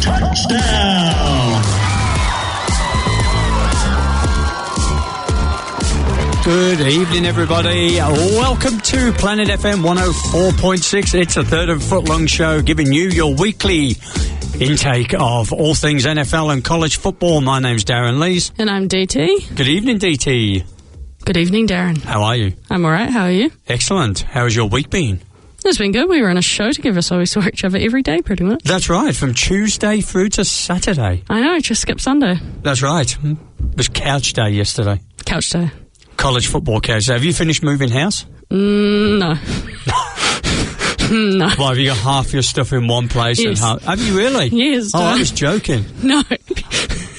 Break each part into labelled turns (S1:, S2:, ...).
S1: Touchdown! Good evening, everybody. Welcome to Planet FM 104.6. It's a third of Footlong show, giving you your weekly intake of all things NFL and college football. My name's Darran Lees.
S2: And I'm DT.
S1: Good evening, DT.
S2: Good evening, Darran.
S1: How are you?
S2: I'm all right. How are you?
S1: Excellent. How's your week been?
S2: It's been good. We were on a show together, so we saw each other every day, pretty much.
S1: That's right, from Tuesday through to Saturday.
S2: I know, just skipped Sunday.
S1: That's right. It was couch day yesterday.
S2: Couch day.
S1: College football couch day. Have you finished moving house?
S2: No. No.
S1: Well, have you got half your stuff in one place?
S2: Yes.
S1: And have you really?
S2: Yes.
S1: Oh, I was joking.
S2: No.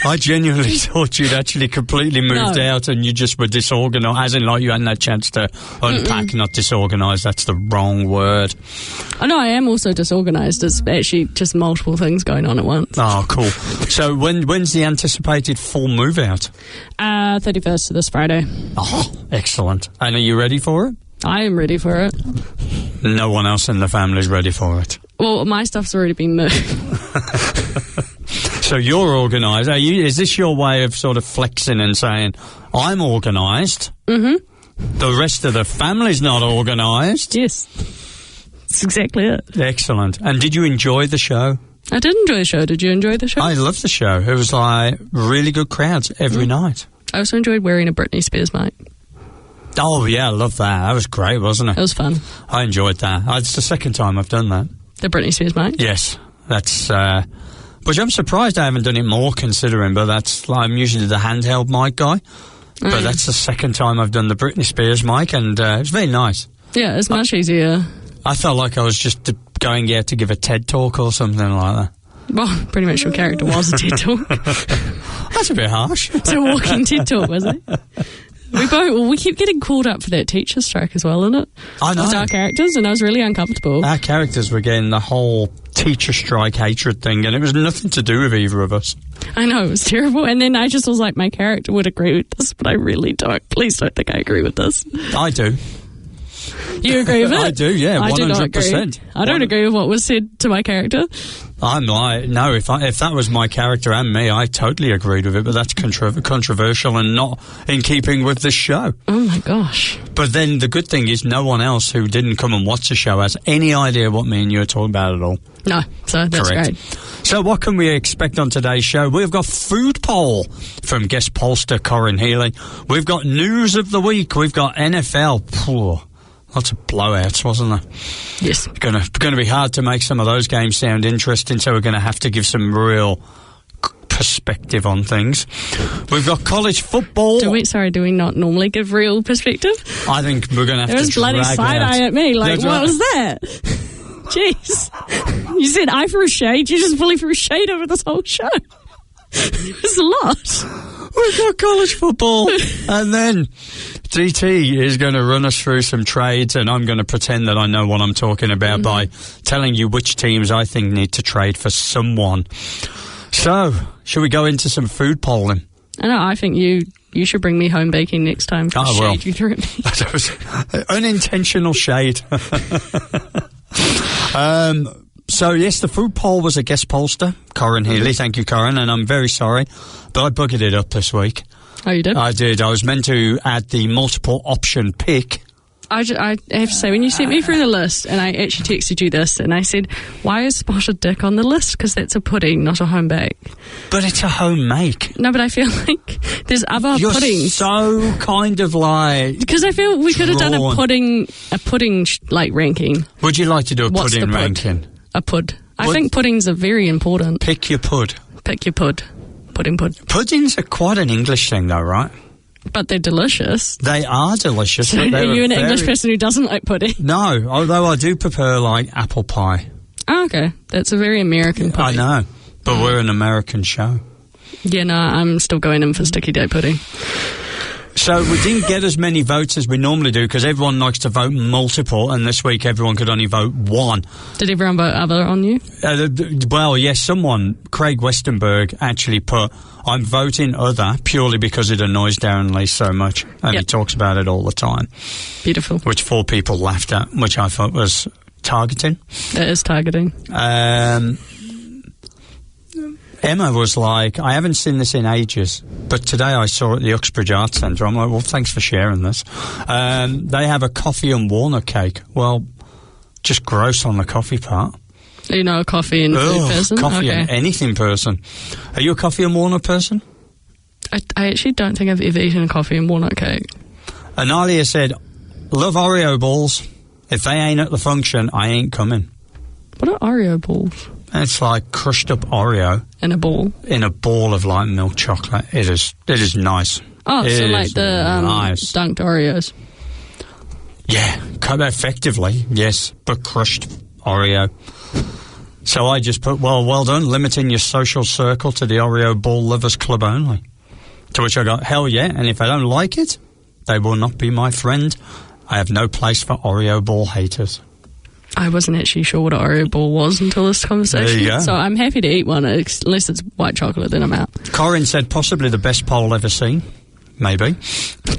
S1: I genuinely thought you'd actually completely moved out and you just were disorganised, as in like you hadn't had a chance to unpack, not disorganised. That's the wrong word.
S2: I know, I am also disorganised. It's actually just multiple things going on at once.
S1: Oh, cool. So when's the anticipated full move out?
S2: 31st of this Friday.
S1: Oh, excellent. And are you ready for it?
S2: I am ready for it.
S1: No one else in the family's ready for it.
S2: Well, my stuff's already been moved.
S1: So you're organised. Is this your way of sort of flexing and saying, I'm organised? Mm-hmm. The rest of the family's not organised?
S2: Yes. That's exactly it.
S1: Excellent. And did you enjoy the show?
S2: I did enjoy the show. Did you enjoy the show?
S1: I loved the show. It was like really good crowds every night.
S2: I also enjoyed wearing a Britney Spears mic.
S1: Oh, yeah, I love that. That was great, wasn't it?
S2: It was fun.
S1: I enjoyed that. It's the second time I've done that.
S2: The Britney Spears mic?
S1: Yes. That's... which I'm surprised I haven't done it more, considering, but I'm usually the handheld mic guy. But that's the second time I've done the Britney Spears mic, and it was very nice.
S2: Yeah, it's much easier.
S1: I felt like I was just going out to give a TED talk or something like that.
S2: Well, pretty much your character was a TED talk.
S1: That's a bit harsh.
S2: It's a walking TED talk, was it? We keep getting called up for that teacher strike as well, isn't it?
S1: I know.
S2: With our characters, and I was really uncomfortable.
S1: Our characters were getting the whole teacher strike hatred thing, and it was nothing to do with either of us.
S2: I know, it was terrible. And then I just was like, my character would agree with this, but I really don't. Please don't think I agree with this.
S1: I do.
S2: You agree with it?
S1: I do, yeah, 100%.
S2: I do not agree. I don't agree with what was said to my character.
S1: I'm like, no, if that was my character and me, I totally agreed with it, but that's controversial and not in keeping with the show.
S2: Oh my gosh.
S1: But then the good thing is no one else who didn't come and watch the show has any idea what me and you are talking about at all.
S2: No, so that's
S1: Correct.
S2: great.
S1: So what can we expect on today's show? We've got food poll from guest pollster Corinne Healy. We've got news of the week. We've got NFL. Lots of blowouts, wasn't there?
S2: Yes.
S1: Going to be hard to make some of those games sound interesting, so we're going to have to give some real perspective on things. We've got college football.
S2: Do we not normally give real perspective?
S1: I think we're going to have
S2: there
S1: to
S2: was bloody side-eye at me, like, what was that? Jeez. You said I threw shade, you just fully threw shade over this whole show. It was a lot.
S1: We've got college football. And then DT is going to run us through some trades, and I'm going to pretend that I know what I'm talking about by telling you which teams I think need to trade for someone. So, should we go into some food polling?
S2: I know, I think you should bring me home baking next time for the shade you threw at me.
S1: That was unintentional shade. So, yes, the food poll was a guest pollster, Corinne Healy. Thank you, Corinne, and I'm very sorry, but I buggered it up this week.
S2: Oh, you did?
S1: I did. I was meant to add the multiple option pick.
S2: I have to say, when you sent me through the list, and I actually texted you this, and I said, why is spotted dick on the list? Because that's a pudding, not a home bake.
S1: But it's a home make.
S2: No, but I feel like there's other puddings.
S1: So kind of like...
S2: Because I feel we could have done a pudding like ranking.
S1: Would you like to do a pudding ranking?
S2: A pud. I think puddings are very important.
S1: Pick your pud.
S2: Pick your pud. Pudding pud.
S1: Puddings are quite an English thing though, right?
S2: But they're delicious.
S1: They are delicious.
S2: So are you an English person who doesn't like pudding?
S1: No, although I do prefer like apple pie.
S2: Oh, okay. That's a very American pudding.
S1: I know, but we're an American show.
S2: Yeah, no, I'm still going in for sticky date pudding.
S1: So we didn't get as many votes as we normally do because everyone likes to vote multiple, and this week everyone could only vote one.
S2: Did everyone vote other on you?
S1: Well, yes, someone, Craig Westenberg, actually put, I'm voting other purely because it annoys Darran Lee so much, and he talks about it all the time.
S2: Beautiful.
S1: Which 4 people laughed at, which I thought was targeting.
S2: It is targeting.
S1: Emma was like, I haven't seen this in ages, but today I saw it at the Uxbridge Arts Centre. I'm like, well, thanks for sharing this. They have a coffee and walnut cake. Well, just gross on the coffee part.
S2: Are you not a coffee and food person?
S1: Coffee and anything person. Are you a coffee and walnut person?
S2: I actually don't think I've ever eaten a coffee and walnut cake.
S1: Analia said, love Oreo balls. If they ain't at the function, I ain't coming.
S2: What are Oreo balls?
S1: It's like crushed up Oreo.
S2: In a ball?
S1: In a ball of like milk chocolate. It is nice.
S2: Oh, so like the
S1: nice.
S2: dunked Oreos.
S1: Yeah, effectively, yes, but crushed Oreo. So I just put, well done, limiting your social circle to the Oreo ball lovers club only. To which I got, hell yeah, and if I don't like it, they will not be my friend. I have no place for Oreo ball haters.
S2: I wasn't actually sure what an Oreo ball was until this conversation.
S1: There you go.
S2: So I'm happy to eat one, unless it's white chocolate, then I'm out.
S1: Corin said possibly the best poll ever seen. Maybe,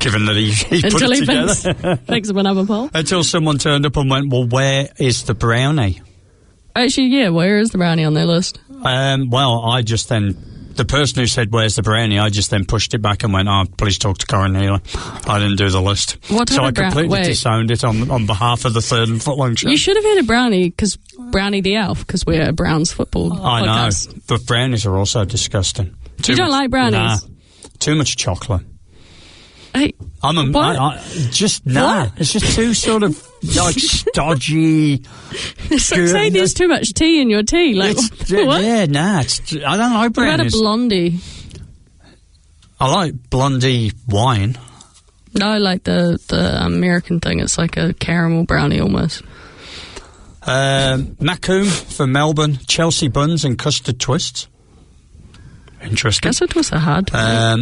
S1: given that he put it together.
S2: Thinks of another poll.
S1: Until someone turned up and went, well, where is the brownie?
S2: Actually, yeah, where is the brownie on their list?
S1: Well, I just then, the person who said, where's the brownie, I just then pushed it back and went, please talk to Corin Healy. I didn't do the list. So I completely disowned it on behalf of the Third and Footlong show.
S2: You should have had a brownie, because Brownie the Elf, because we're a Browns football podcast.
S1: I know, but brownies are also disgusting.
S2: You don't like brownies?
S1: Nah, too much chocolate.
S2: Hey,
S1: It's just too sort of like stodgy.
S2: It's like saying there's too much tea in your tea. Like, what?
S1: Yeah, I don't like brownies.
S2: What about a blondie?
S1: I like blondie wine.
S2: No, I like the American thing. It's like a caramel brownie almost.
S1: Macomb for Melbourne, Chelsea buns and custard twists. Interesting.
S2: Custard twists are hard.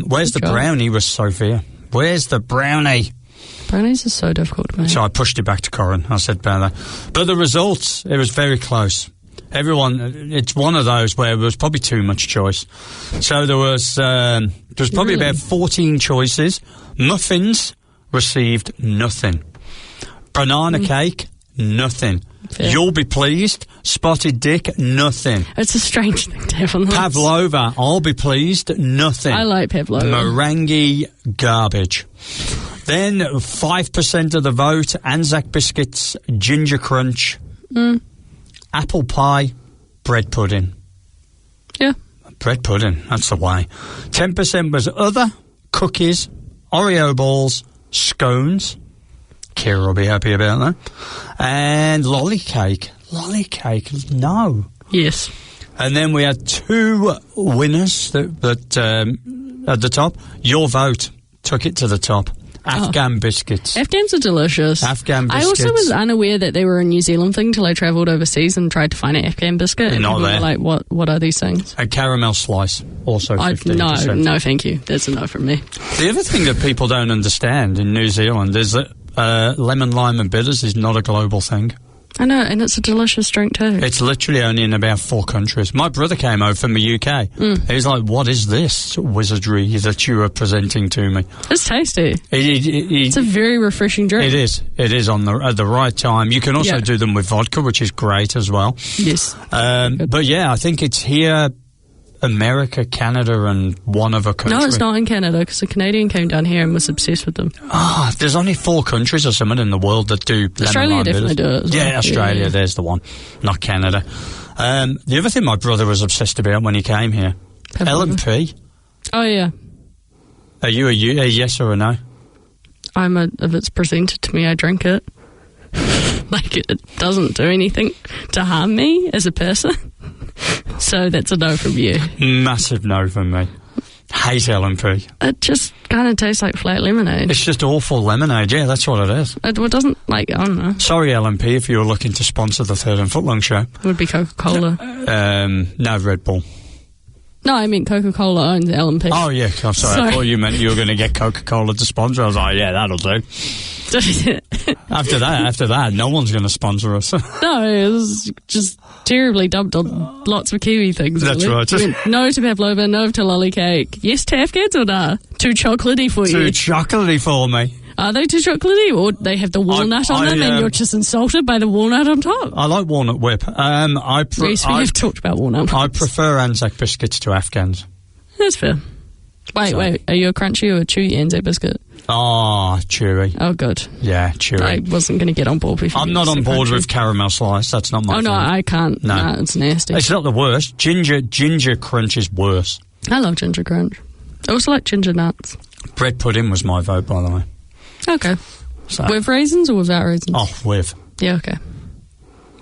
S1: Where's the brownie? Was Sophia. Where's the brownie?
S2: Brownies are so difficult to make.
S1: So I pushed it back to Corin. I said, better. But the results, it was very close. It's one of those where there was probably too much choice. So there was probably about 14 choices. Muffins received nothing. Banana cake, nothing. Fair. You'll be pleased. Spotted dick, nothing.
S2: It's a strange thing to have on the list.
S1: Pavlova, I'll be pleased, nothing.
S2: I like pavlova.
S1: Meringue, garbage. Then 5% of the vote, Anzac biscuits, ginger crunch, apple pie, bread pudding.
S2: Yeah.
S1: Bread pudding, that's the way. 10% was other, cookies, Oreo balls, scones. Kira will be happy about that. And lolly cake. Lolly cake, no.
S2: Yes.
S1: And then we had 2 winners that at the top. Your vote took it to the top. Afghan biscuits.
S2: Afghans are delicious.
S1: Afghan biscuits.
S2: I also was unaware that they were a New Zealand thing till I travelled overseas and tried to find an Afghan biscuit. And
S1: not
S2: people
S1: there.
S2: were like, what are these things?
S1: A caramel slice, also 15%.
S2: No, thank you. That's a no from me.
S1: The other thing that people don't understand in New Zealand is that lemon, lime and bitters is not a global thing.
S2: I know, and it's a delicious drink too.
S1: It's literally only in about 4 countries. My brother came over from the UK. He's like, what is this wizardry that you are presenting to me?
S2: It's tasty. It's a very refreshing drink.
S1: It is. It is at the right time. You can also do them with vodka, which is great as well.
S2: Yes.
S1: But yeah, I think it's here, America, Canada, and one other country.
S2: No, it's not in Canada, because a Canadian came down here and was obsessed with them.
S1: There's only 4 countries or something in the world that do
S2: Australia definitely do it as well.
S1: Yeah, Australia, there's the one, not Canada. The other thing my brother was obsessed about when he came here, L&P.
S2: Oh, yeah.
S1: Are you a yes or a no?
S2: If it's presented to me, I drink it. Like, it doesn't do anything to harm me as a person. So that's a no from you.
S1: Massive no from me. Hate L&P.
S2: It just kind of tastes like flat lemonade.
S1: It's just awful lemonade, yeah, that's what it is.
S2: It doesn't, I don't know.
S1: Sorry, L&P, if you were looking to sponsor the Third and Footlong show.
S2: It would be Coca-Cola.
S1: No, Red Bull.
S2: No, I mean Coca-Cola owns LMP.
S1: Oh, yeah. I'm sorry. I thought you meant you were going to get Coca-Cola to sponsor. I was like, yeah, that'll do. After that, no one's going to sponsor us.
S2: No, it was just terribly dumped on lots of Kiwi things.
S1: That's
S2: really.
S1: right.
S2: I mean, no to pavlova, no to lolly cake. Yes to Afghans or nah? Too chocolatey for you?
S1: Too chocolately for me.
S2: Are they too chocolatey, or they have the walnut on them and you're just insulted by the walnut on top?
S1: I like walnut whip.
S2: Yes, we have talked about walnut.
S1: I prefer Anzac biscuits to Afghans.
S2: That's fair. Wait, are you a crunchy or a chewy Anzac biscuit?
S1: Oh, chewy.
S2: Oh, good.
S1: Yeah, chewy.
S2: I wasn't going to get on board with you.
S1: I'm not on board with caramel slice. That's not my thing.
S2: No, I can't.
S1: No.
S2: Nah, it's nasty.
S1: It's not the worst. Ginger crunch is worse.
S2: I love ginger crunch. I also like ginger nuts.
S1: Bread pudding was my vote, by the way.
S2: Okay.
S1: So.
S2: With raisins or without raisins?
S1: Oh, with.
S2: Yeah, okay.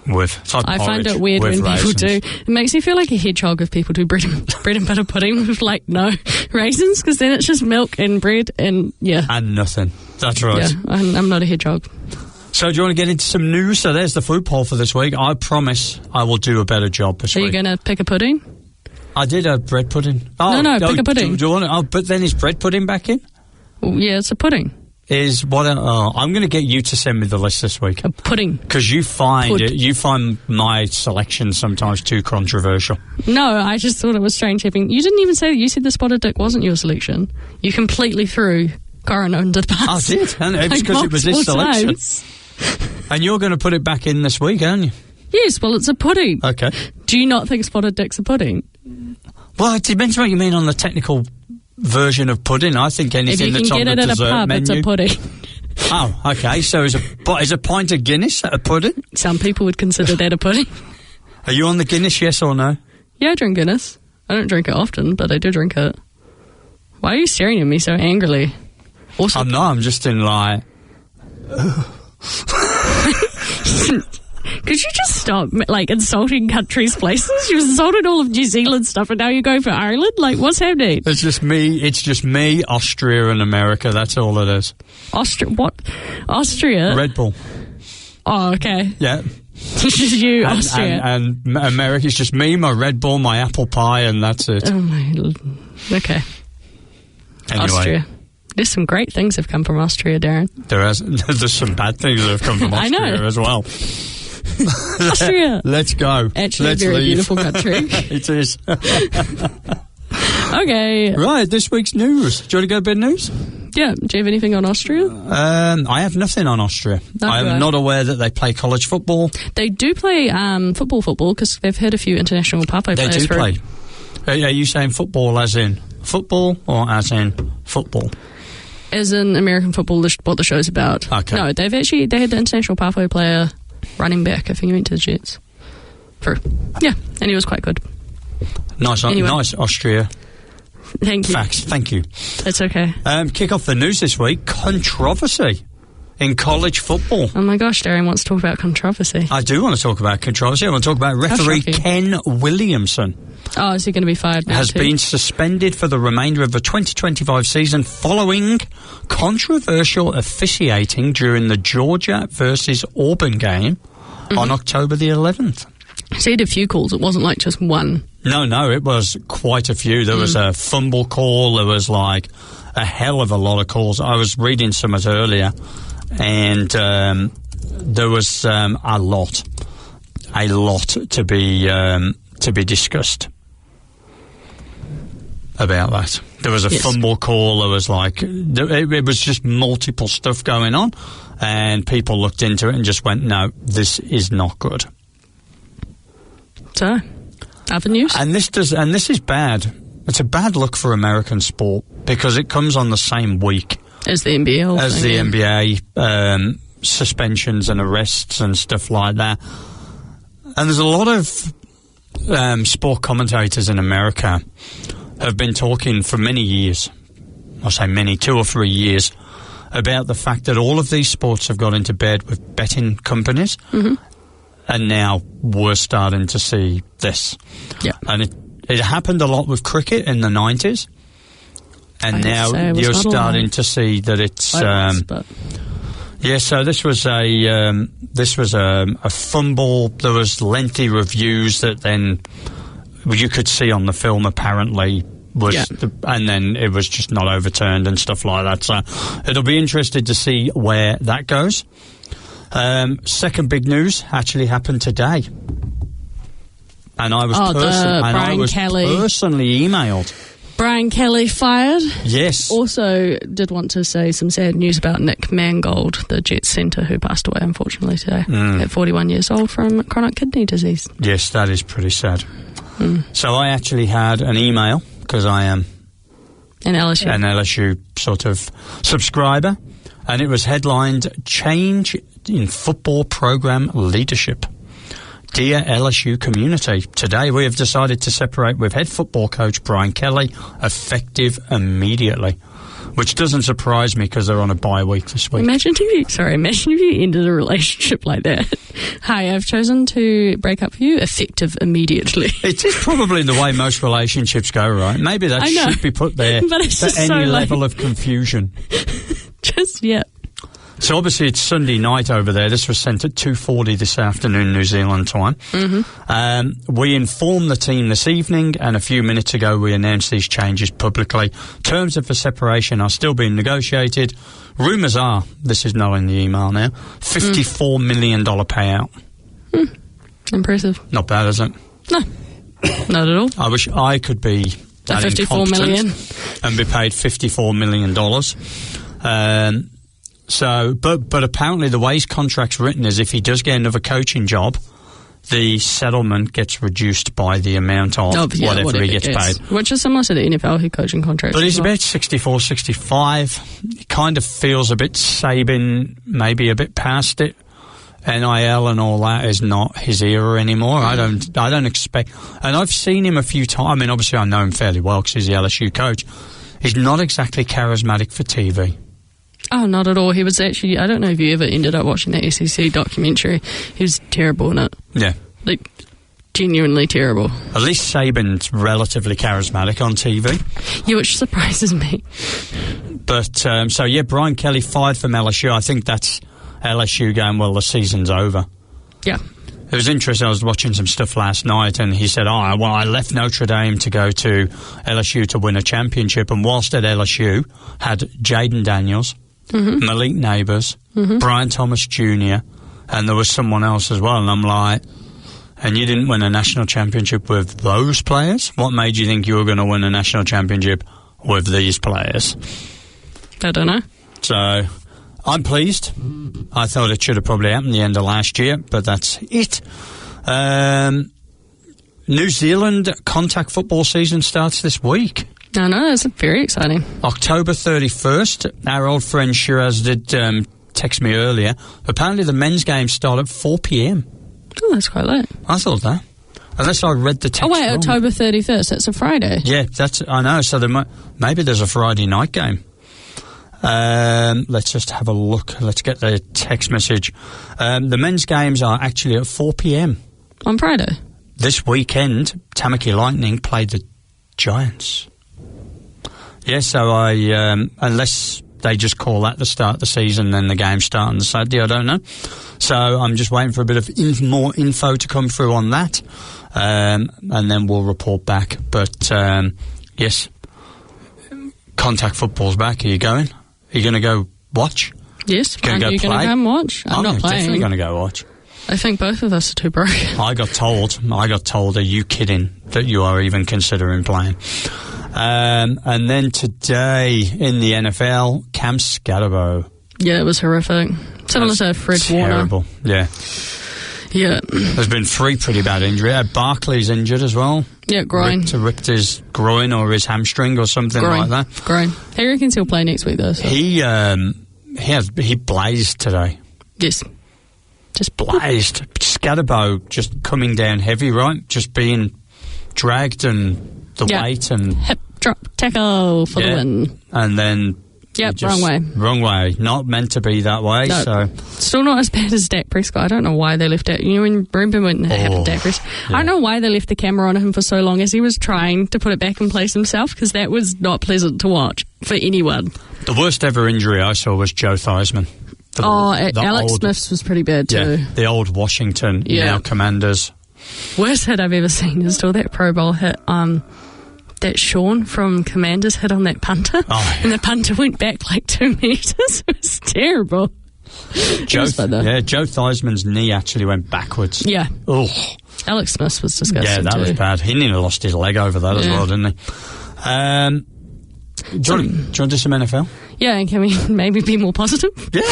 S1: With. It's like
S2: I
S1: porridge
S2: find it weird when
S1: raisins.
S2: people do. It makes me feel like a hedgehog if people do bread and butter pudding with, like, no raisins, because then it's just milk and bread and, yeah.
S1: And nothing. That's right.
S2: Yeah, I'm not a hedgehog.
S1: So do you want to get into some news? So there's the food poll for this week. I promise I will do a better job this
S2: Are
S1: week.
S2: you going to pick a pudding?
S1: I did a bread pudding. Oh,
S2: No, pick a pudding.
S1: Do you want it? Oh, but then is bread pudding back in?
S2: Well, yeah, it's a pudding.
S1: Is what? I'm going to get you to send me the list this week.
S2: A pudding.
S1: Because you find my selection sometimes too controversial.
S2: No, I just thought it was strange having... You didn't even say that. You said the spotted dick wasn't your selection. You completely threw Corin under the bus.
S1: I did, and it's because it was his selection.
S2: Times.
S1: And you're going to put it back in this week, aren't you?
S2: Yes, well, it's a pudding.
S1: Okay.
S2: Do you not think spotted dick's a pudding?
S1: Well, it depends what you mean on the technical version of pudding. I think anything that's on the dessert menu.
S2: If you can get it at a pub, it's a pudding.
S1: Oh, okay. So is a pint of Guinness a pudding?
S2: Some people would consider that a pudding.
S1: Are you on the Guinness, yes or no?
S2: Yeah, I drink Guinness. I don't drink it often, but I do drink it. Why are you staring at me so angrily? Also,
S1: I'm not. I'm just in like...
S2: Could you just stop, like, insulting countries' places? You insulted all of New Zealand stuff, and now you're going for Ireland? Like, what's happening?
S1: It's just me, Austria, and America. That's all it is.
S2: What? Austria?
S1: Red Bull.
S2: Oh, okay.
S1: Yeah.
S2: Just you, Austria.
S1: And America's just me, my Red Bull, my apple pie, and that's it.
S2: Oh, my... Okay.
S1: Anyway.
S2: Austria. There's some great things have come from Austria, Darren.
S1: There's some bad things that have come from Austria
S2: I know.
S1: as well.
S2: Austria.
S1: Let's go.
S2: Actually,
S1: Let's
S2: a very
S1: leave.
S2: beautiful country.
S1: It is.
S2: Okay.
S1: Right, this week's news. Do you want to go a bit of news?
S2: Yeah. Do you have anything on Austria?
S1: I have nothing on Austria. I am not aware that they play college football.
S2: They do play football because they've had a few international Pape players.
S1: They do play. Are you saying football as in football or as in football?
S2: As in American football, what the show's about.
S1: Okay.
S2: No, they had the international pathway player running back. I think he went to the Jets. Yeah, and he was quite good.
S1: Nice Austria.
S2: Thank you.
S1: Facts. Thank you.
S2: It's okay.
S1: Kick off the news this week. Controversy in college football.
S2: Oh my gosh, Darren wants to talk about controversy.
S1: I do want to talk about controversy. I want to talk about referee Ken Williamson.
S2: Oh, is he going to be fired now?
S1: Has been suspended for the remainder of the 2025 season following controversial officiating during the Georgia versus Auburn game on October the 11th.
S2: So he had a few calls. It wasn't like just one.
S1: No, it was quite a few. There was a fumble call. There was like a hell of a lot of calls. I was reading some of it earlier, and there was a lot to be discussed about that. There was a fumble call. There was it was just multiple stuff going on, and people looked into it and just went, "No, this is not good."
S2: So, other news?
S1: And this is bad. It's a bad look for American sport because it comes on the same week
S2: as the NBA.
S1: As the NBA, suspensions and arrests and stuff like that. And there's a lot of sport commentators in America have been talking for many years, I say many, 2 or 3 years, about the fact that all of these sports have got into bed with betting companies. And now we're starting to see this. Yeah. And it happened a lot with cricket in the 90s. And now you're starting to see that it's... so this was a fumble. There was lengthy reviews that then you could see on the film apparently was, and then it was just not overturned and stuff like that. So it'll be interesting to see where that goes. Second big news actually happened today. And I was, personally emailed.
S2: Brian Kelly fired.
S1: Yes.
S2: Also did want to say some sad news about Nick Mangold, the Jets centre who passed away, unfortunately, today at 41 years old from chronic kidney disease.
S1: Yes, that is pretty sad. So I actually had an email, because I am an LSU sort of subscriber, and it was headlined, "Change in Football Program Leadership. Dear LSU community, today we have decided to separate with head football coach Brian Kelly, effective immediately." Which doesn't surprise me because they're on a bye week this week.
S2: Imagine if you ended a relationship like that. Hi, I've chosen to break up with you, effective immediately.
S1: It is probably the way most relationships go, right? Maybe that should be put there for any level of confusion. So obviously it's Sunday night over there. This was sent at 2:40 this afternoon, New Zealand time. We informed the team this evening, and a few minutes ago we announced these changes publicly. Terms of the separation are still being negotiated. Rumours are, this is not in the email now, $54 million payout.
S2: Impressive.
S1: Not bad, is it?
S2: No, not at all.
S1: I wish I could be that
S2: 54 million
S1: and be paid $54 million. So, but apparently the way his contract's written is if he does get another coaching job, the settlement gets reduced by the amount of whatever he gets paid.
S2: Which is similar to the NFL head coaching contract.
S1: But he's about 64, 65. He kind of feels a bit Saban, maybe a bit past it. NIL and all that is not his era anymore. I don't expect... And I've seen him a few times. I mean, obviously I know him fairly well because he's the LSU coach. He's not exactly charismatic for TV.
S2: Oh, not at all. He was actually... I don't know if you ever ended up watching that SEC documentary. He was terrible in it. Yeah. Like, genuinely terrible.
S1: At least Saban's relatively charismatic on TV.
S2: Yeah, which surprises me.
S1: But, so yeah, Brian Kelly fired from LSU. I think that's LSU going, well, the season's over.
S2: Yeah.
S1: It was interesting. I was watching some stuff last night, and he said, I left Notre Dame to go to LSU to win a championship, and whilst at LSU, had Jaden Daniels, Malik Neighbours, Brian Thomas Jr., and there was someone else as well. And I'm like, and you didn't win a national championship with those players? What made you think you were going to win a national championship with these players?
S2: I don't know.
S1: So I'm pleased. I thought it should have probably happened the end of last year, but that's it. New Zealand contact football season starts this week.
S2: I know, it's very exciting.
S1: October 31st. Our old friend Shiraz did text me earlier. Apparently the men's games start at 4 p.m.
S2: Oh, that's quite late.
S1: I thought that. Unless I read the text wrong.
S2: October 31st. That's a Friday.
S1: Yeah, I know. So maybe there's a Friday night game. Let's just have a look. Let's get the text message. The men's games are actually at 4 p.m.
S2: on Friday.
S1: This weekend, Tamaki Lightning played the Giants. Yeah, so unless they just call that the start of the season, then the games start on the Saturday, I don't know. So I'm just waiting for a bit of more info to come through on that, and then we'll report back. But, yes, contact football's back. Are you going? Are you going to go watch?
S2: Yes.
S1: Are you going to go
S2: come watch? I'm not playing.
S1: Definitely going to go watch.
S2: I think both of us are too broke.
S1: I got told, are you kidding that you are even considering playing? And then today in the NFL, Cam Scatterbo.
S2: Yeah, it was horrific. Similar to Fred
S1: terrible.
S2: Warner. Yeah.
S1: There's been 3 pretty bad injuries. Barkley's injured as well.
S2: Yeah, groin.
S1: Ripped his groin or his hamstring or something like that.
S2: Groin. He reckons he'll play next week though. So.
S1: He blazed today.
S2: Yes.
S1: Just blazed. Scatterbo just coming down heavy, right? Just being dragged and the weight and...
S2: Hip drop tackle for the win.
S1: And then...
S2: Yep, wrong way.
S1: Wrong way. Not meant to be that way,
S2: no.
S1: So...
S2: Still not as bad as Dak Prescott. I don't know why they left it. You know, when Brimby went and happened to Dak Prescott, I don't know why they left the camera on him for so long as he was trying to put it back in place himself, because that was not pleasant to watch for anyone.
S1: The worst ever injury I saw was Joe Theismann.
S2: Alex Smith's was pretty bad too.
S1: Yeah, the old Washington, now Commanders,
S2: Worst hit I've ever seen is still that Pro Bowl hit. That Sean from Commanders hit on that punter, and the punter went back like 2 meters. It was terrible.
S1: Joe Theismann's knee actually went backwards.
S2: Yeah.
S1: Oh.
S2: Alex Smith was disgusting.
S1: Yeah, that was bad. He nearly lost his leg over that as well, didn't he? Do you want to do some NFL?
S2: Yeah, and can we maybe be more positive?
S1: Yeah.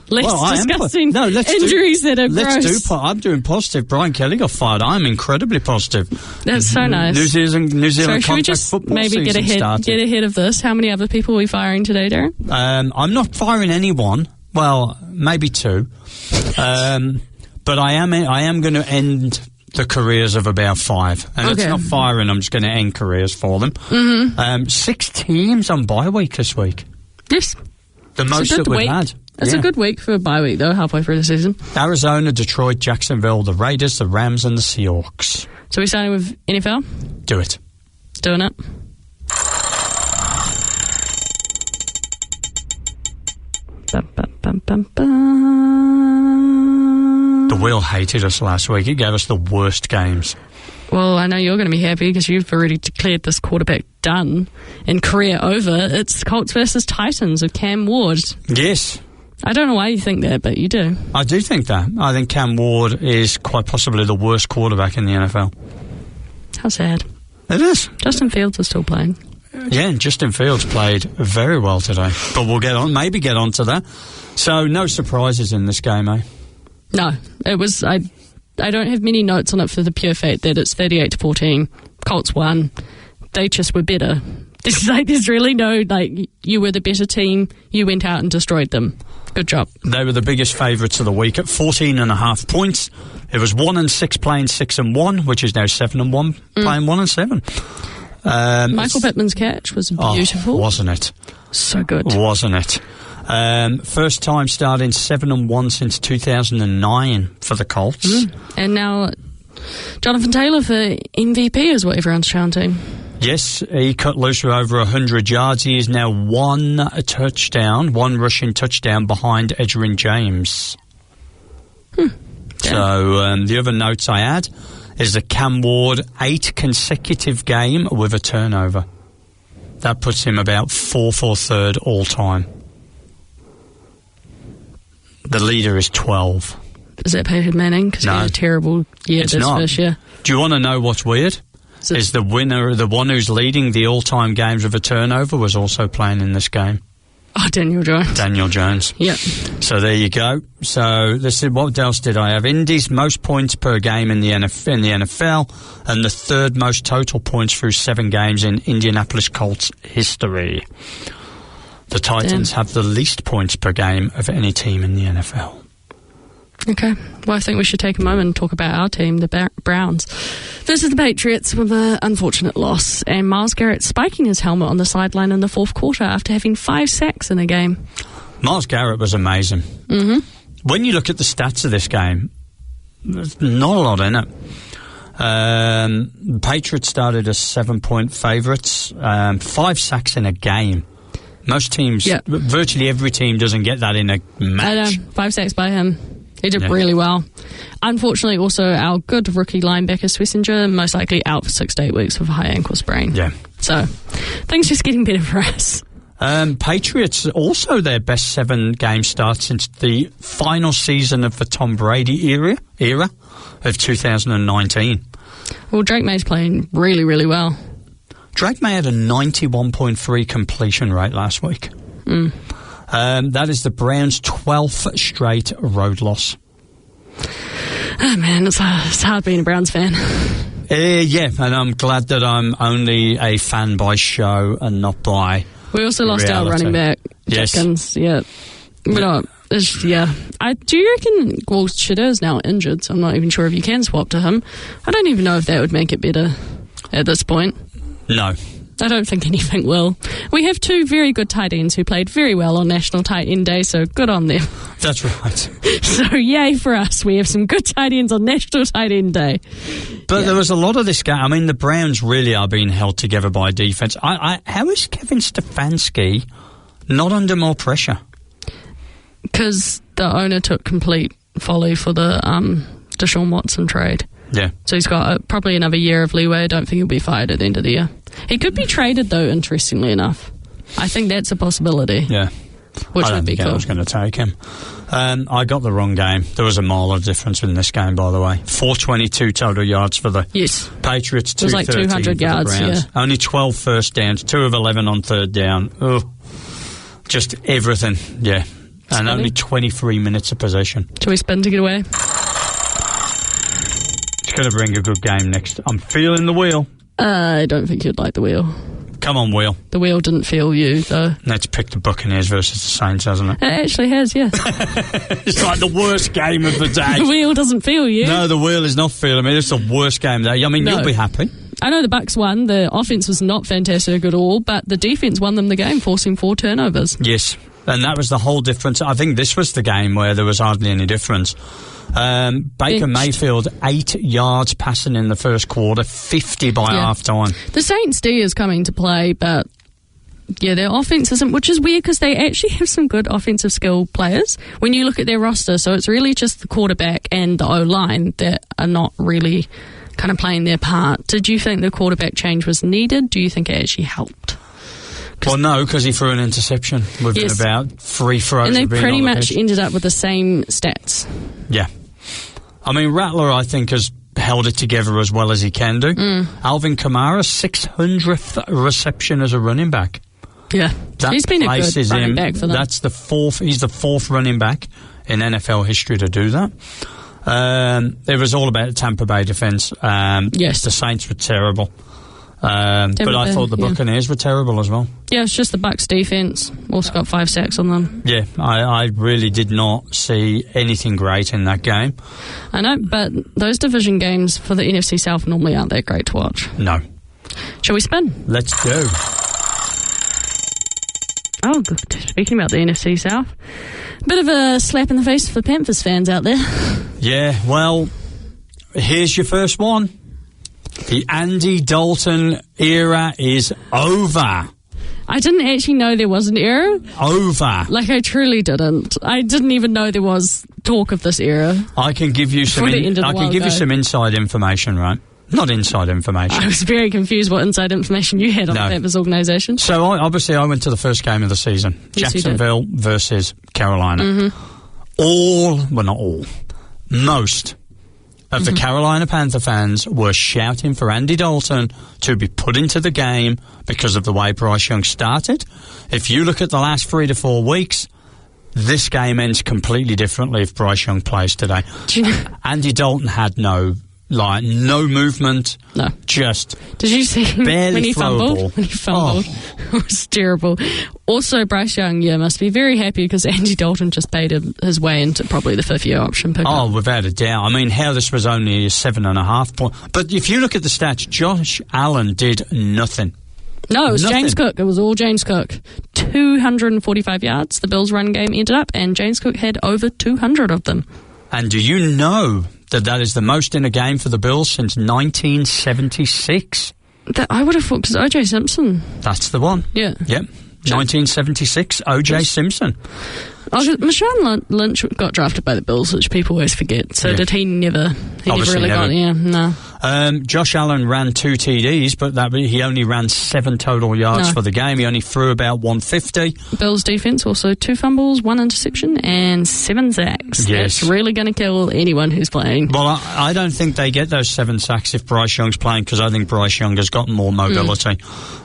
S2: Less discussing injuries that are gross.
S1: I'm doing positive. Brian Kelly got fired. I'm incredibly positive.
S2: That's so nice.
S1: New Zealand
S2: so should we just maybe get ahead of this? How many other people are we firing today, Darren?
S1: I'm not firing anyone. Well, maybe 2. But I am going to end the careers of about 5. And it's not firing, I'm just going to end careers for them. Mm-hmm. 6 teams on bye week this week.
S2: Yes.
S1: The most that we've had.
S2: It's a good week for a bye week, though, halfway through the season.
S1: Arizona, Detroit, Jacksonville, the Raiders, the Rams, and the Seahawks.
S2: So we're starting with NFL?
S1: Do it.
S2: Doing it.
S1: The wheel hated us last week. It gave us the worst games.
S2: Well, I know you're going to be happy because you've already declared this quarterback done and career over. It's Colts versus Titans of Cam Ward.
S1: Yes.
S2: I don't know why you think that, but you do.
S1: I do think that. I think Cam Ward is quite possibly the worst quarterback in the NFL.
S2: How sad.
S1: It is.
S2: Justin Fields is still playing.
S1: Yeah, and Justin Fields played very well today. But we'll get on to that. So, no surprises in this game, eh?
S2: No. It was... I don't have many notes on it for the pure fact that it's 38-14. Colts won. They just were better. There's really no, you were the better team. You went out and destroyed them. Good job. They
S1: were the biggest favourites of the week at 14.5 points. It was 1-6 playing 6-1, which is now 7-1 playing 1-7.
S2: Michael Pittman's catch was beautiful.
S1: Wasn't it?
S2: So good.
S1: Wasn't it? First time starting 7-1 since 2009 for the Colts.
S2: And now Jonathan Taylor for MVP is what everyone's chanting.
S1: Yes, he cut loose with over 100 yards. He is now one rushing touchdown behind Edgerrin James. So the other notes I had is that Cam Ward 8 consecutive game with a turnover. That puts him about 4th or 3rd all time. The leader is 12.
S2: Is that Peyton Manning? Because he had a terrible year first year.
S1: Do you want to know what's weird? Is the winner, the one who's leading the all-time games with a turnover, was also playing in this game.
S2: Oh, Daniel Jones.
S1: Daniel Jones.
S2: Yep.
S1: So there you go. So this is what else did I have? Indy's most points per game in the NFL, and the 3rd most total points through 7 games in Indianapolis Colts history. The Titans have the least points per game of any team in the NFL.
S2: Okay. Well, I think we should take a moment and talk about our team, the Browns, versus the Patriots with an unfortunate loss. And Myles Garrett spiking his helmet on the sideline in the 4th quarter after having 5 sacks in a game.
S1: Myles Garrett was amazing. Mm-hmm. When you look at the stats of this game, there's not a lot in it. The Patriots started as 7-point favourites, 5 sacks in a game. Most teams, virtually every team doesn't get that in a match.
S2: I know, 5 sacks by him. He did really well. Unfortunately, also, our good rookie linebacker, Swissinger, most likely out for 6 to 8 weeks with a high ankle sprain. Yeah. So, things just getting better for us.
S1: Patriots, also their best 7-game start since the final season of the Tom Brady era of 2019.
S2: Well, Drake May's playing really, really well.
S1: Drake May had a 91.3 completion rate last week. That is the Browns' 12th straight road loss.
S2: Oh, man, it's hard being a Browns fan.
S1: Yeah, and I'm glad that I'm only a fan by show and not by
S2: We also lost
S1: reality.
S2: our running back, Jenkins. Yeah. We're not... do you reckon... Well, Shedeur is now injured, so I'm not even sure if you can swap to him. I don't even know if that would make it better at this point.
S1: No.
S2: I don't think anything will. We have 2 very good tight ends who played very well on National Tight End Day, so good on them.
S1: That's right.
S2: So yay for us. We have some good tight ends on National Tight End Day.
S1: But there was a lot of this game. I mean, the Browns really are being held together by defence. How is Kevin Stefanski not under more pressure?
S2: Because the owner took complete folly for the Deshaun Watson trade.
S1: Yeah.
S2: So he's got probably another year of leeway. I don't think he'll be fired at the end of the year. He could be traded, though, interestingly enough. I think that's a possibility.
S1: Yeah.
S2: Which
S1: I don't
S2: would be
S1: think
S2: cool.
S1: I was going to take him. I got the wrong game. There was a mile of difference in this game, by the way. 422 total yards for the Patriots, 213
S2: it was like 200
S1: for
S2: yards,
S1: the Browns.
S2: yeah.
S1: Only 12 first downs, 2 of 11 on third down. Oh, just everything, yeah. And only 23 minutes of possession.
S2: Shall we spin to get away?
S1: It's going to bring a good game next. I'm feeling the wheel.
S2: I don't think you'd like the wheel.
S1: Come on, wheel.
S2: The wheel didn't feel you, though.
S1: Let's pick the Buccaneers versus the Saints, hasn't it?
S2: It actually has, yeah.
S1: It's like the worst game of the day.
S2: The wheel doesn't feel you.
S1: No, the wheel is not feeling me. It's the worst game of the day. I mean,
S2: No.
S1: You'll be happy.
S2: I know the Bucks won. The offense was not fantastic at all, but the defense won them the game, forcing 4 turnovers.
S1: Yes, and that was the whole difference. I think this was the game where there was hardly any difference. Baker Mayfield, 8 yards passing in the first quarter, 50 by half-time.
S2: The Saints' D is coming to play, but yeah, their offense isn't, which is weird because they actually have some good offensive skill players when you look at their roster. So it's really just the quarterback and the O-line that are not really kind of playing their part. Did you think the quarterback change was needed? Do you think it actually helped?
S1: Well, no, because he threw an interception within about 3 throws.
S2: And they
S1: of being
S2: pretty
S1: on the
S2: much
S1: pitch.
S2: ended up with the same stats.
S1: Yeah. I mean, Rattler, I think, has held it together as well as he can do. Alvin Kamara, 600th reception as a running back.
S2: Yeah.
S1: That
S2: He's been a good
S1: places
S2: running
S1: him.
S2: back for them.
S1: That's the 4th. He's the 4th running back in NFL history to do that. It was all about the Tampa Bay defence.
S2: Yes.
S1: The Saints were terrible. But I thought the Buccaneers were terrible as well.
S2: Yeah, it's just the Bucks defense. Also got 5 sacks on them.
S1: Yeah, I really did not see anything great in that game.
S2: I know, but those division games for the NFC South normally aren't that great to watch.
S1: No.
S2: Shall we spin?
S1: Let's go.
S2: Oh, good. Speaking about the NFC South, bit of a slap in the face for Panthers fans out there.
S1: Yeah, well, here's your first one. The Andy Dalton era is over.
S2: I didn't actually know there was an era.
S1: Over.
S2: Like, I truly didn't. I didn't even know there was talk of this era.
S1: I can give you some. You some inside information, right? Not inside information.
S2: I was very confused what inside information you had on the Panthers organisation.
S1: So I went to the first game of the season,
S2: Yes,
S1: Jacksonville versus Carolina. Not all, most of the Carolina Panther fans were shouting for Andy Dalton to be put into the game because of the way Bryce Young started. If you look at the last 3 to 4 weeks, this game ends completely differently if Bryce Young plays today. Andy Dalton had no movement.
S2: No.
S1: Just
S2: Did you see him
S1: barely
S2: when he fumbled?
S1: throwable.
S2: When he fumbled. It was terrible. Also, Bryce Young, must be very happy because Andy Dalton just paid his way into probably the 5th-year option pickup.
S1: Oh, without a doubt. I mean, how this was only a 7.5 point. But if you look at the stats, Josh Allen did nothing.
S2: No, it was
S1: Nothing.
S2: James Cook. It was all James Cook. 245 yards, the Bills' run game ended up, and James Cook had over 200 of them.
S1: And do you know that is the most in a game for the Bills since 1976?
S2: I would have thought, because O.J. Simpson.
S1: That's the one.
S2: Yeah.
S1: Yep. 1976, O.J. Simpson.
S2: Marshawn Lynch got drafted by the Bills, which people always forget. So did he never? He never really got. Yeah, no.
S1: Josh Allen ran 2 TDs, but he only ran 7 total yards for the game. He only threw about 150.
S2: Bills defense also 2 fumbles, 1 interception, and 7 sacks.
S1: Yes.
S2: That's really going to kill anyone who's playing.
S1: Well, I don't think they get those 7 sacks if Bryce Young's playing, because I think Bryce Young has got more mobility.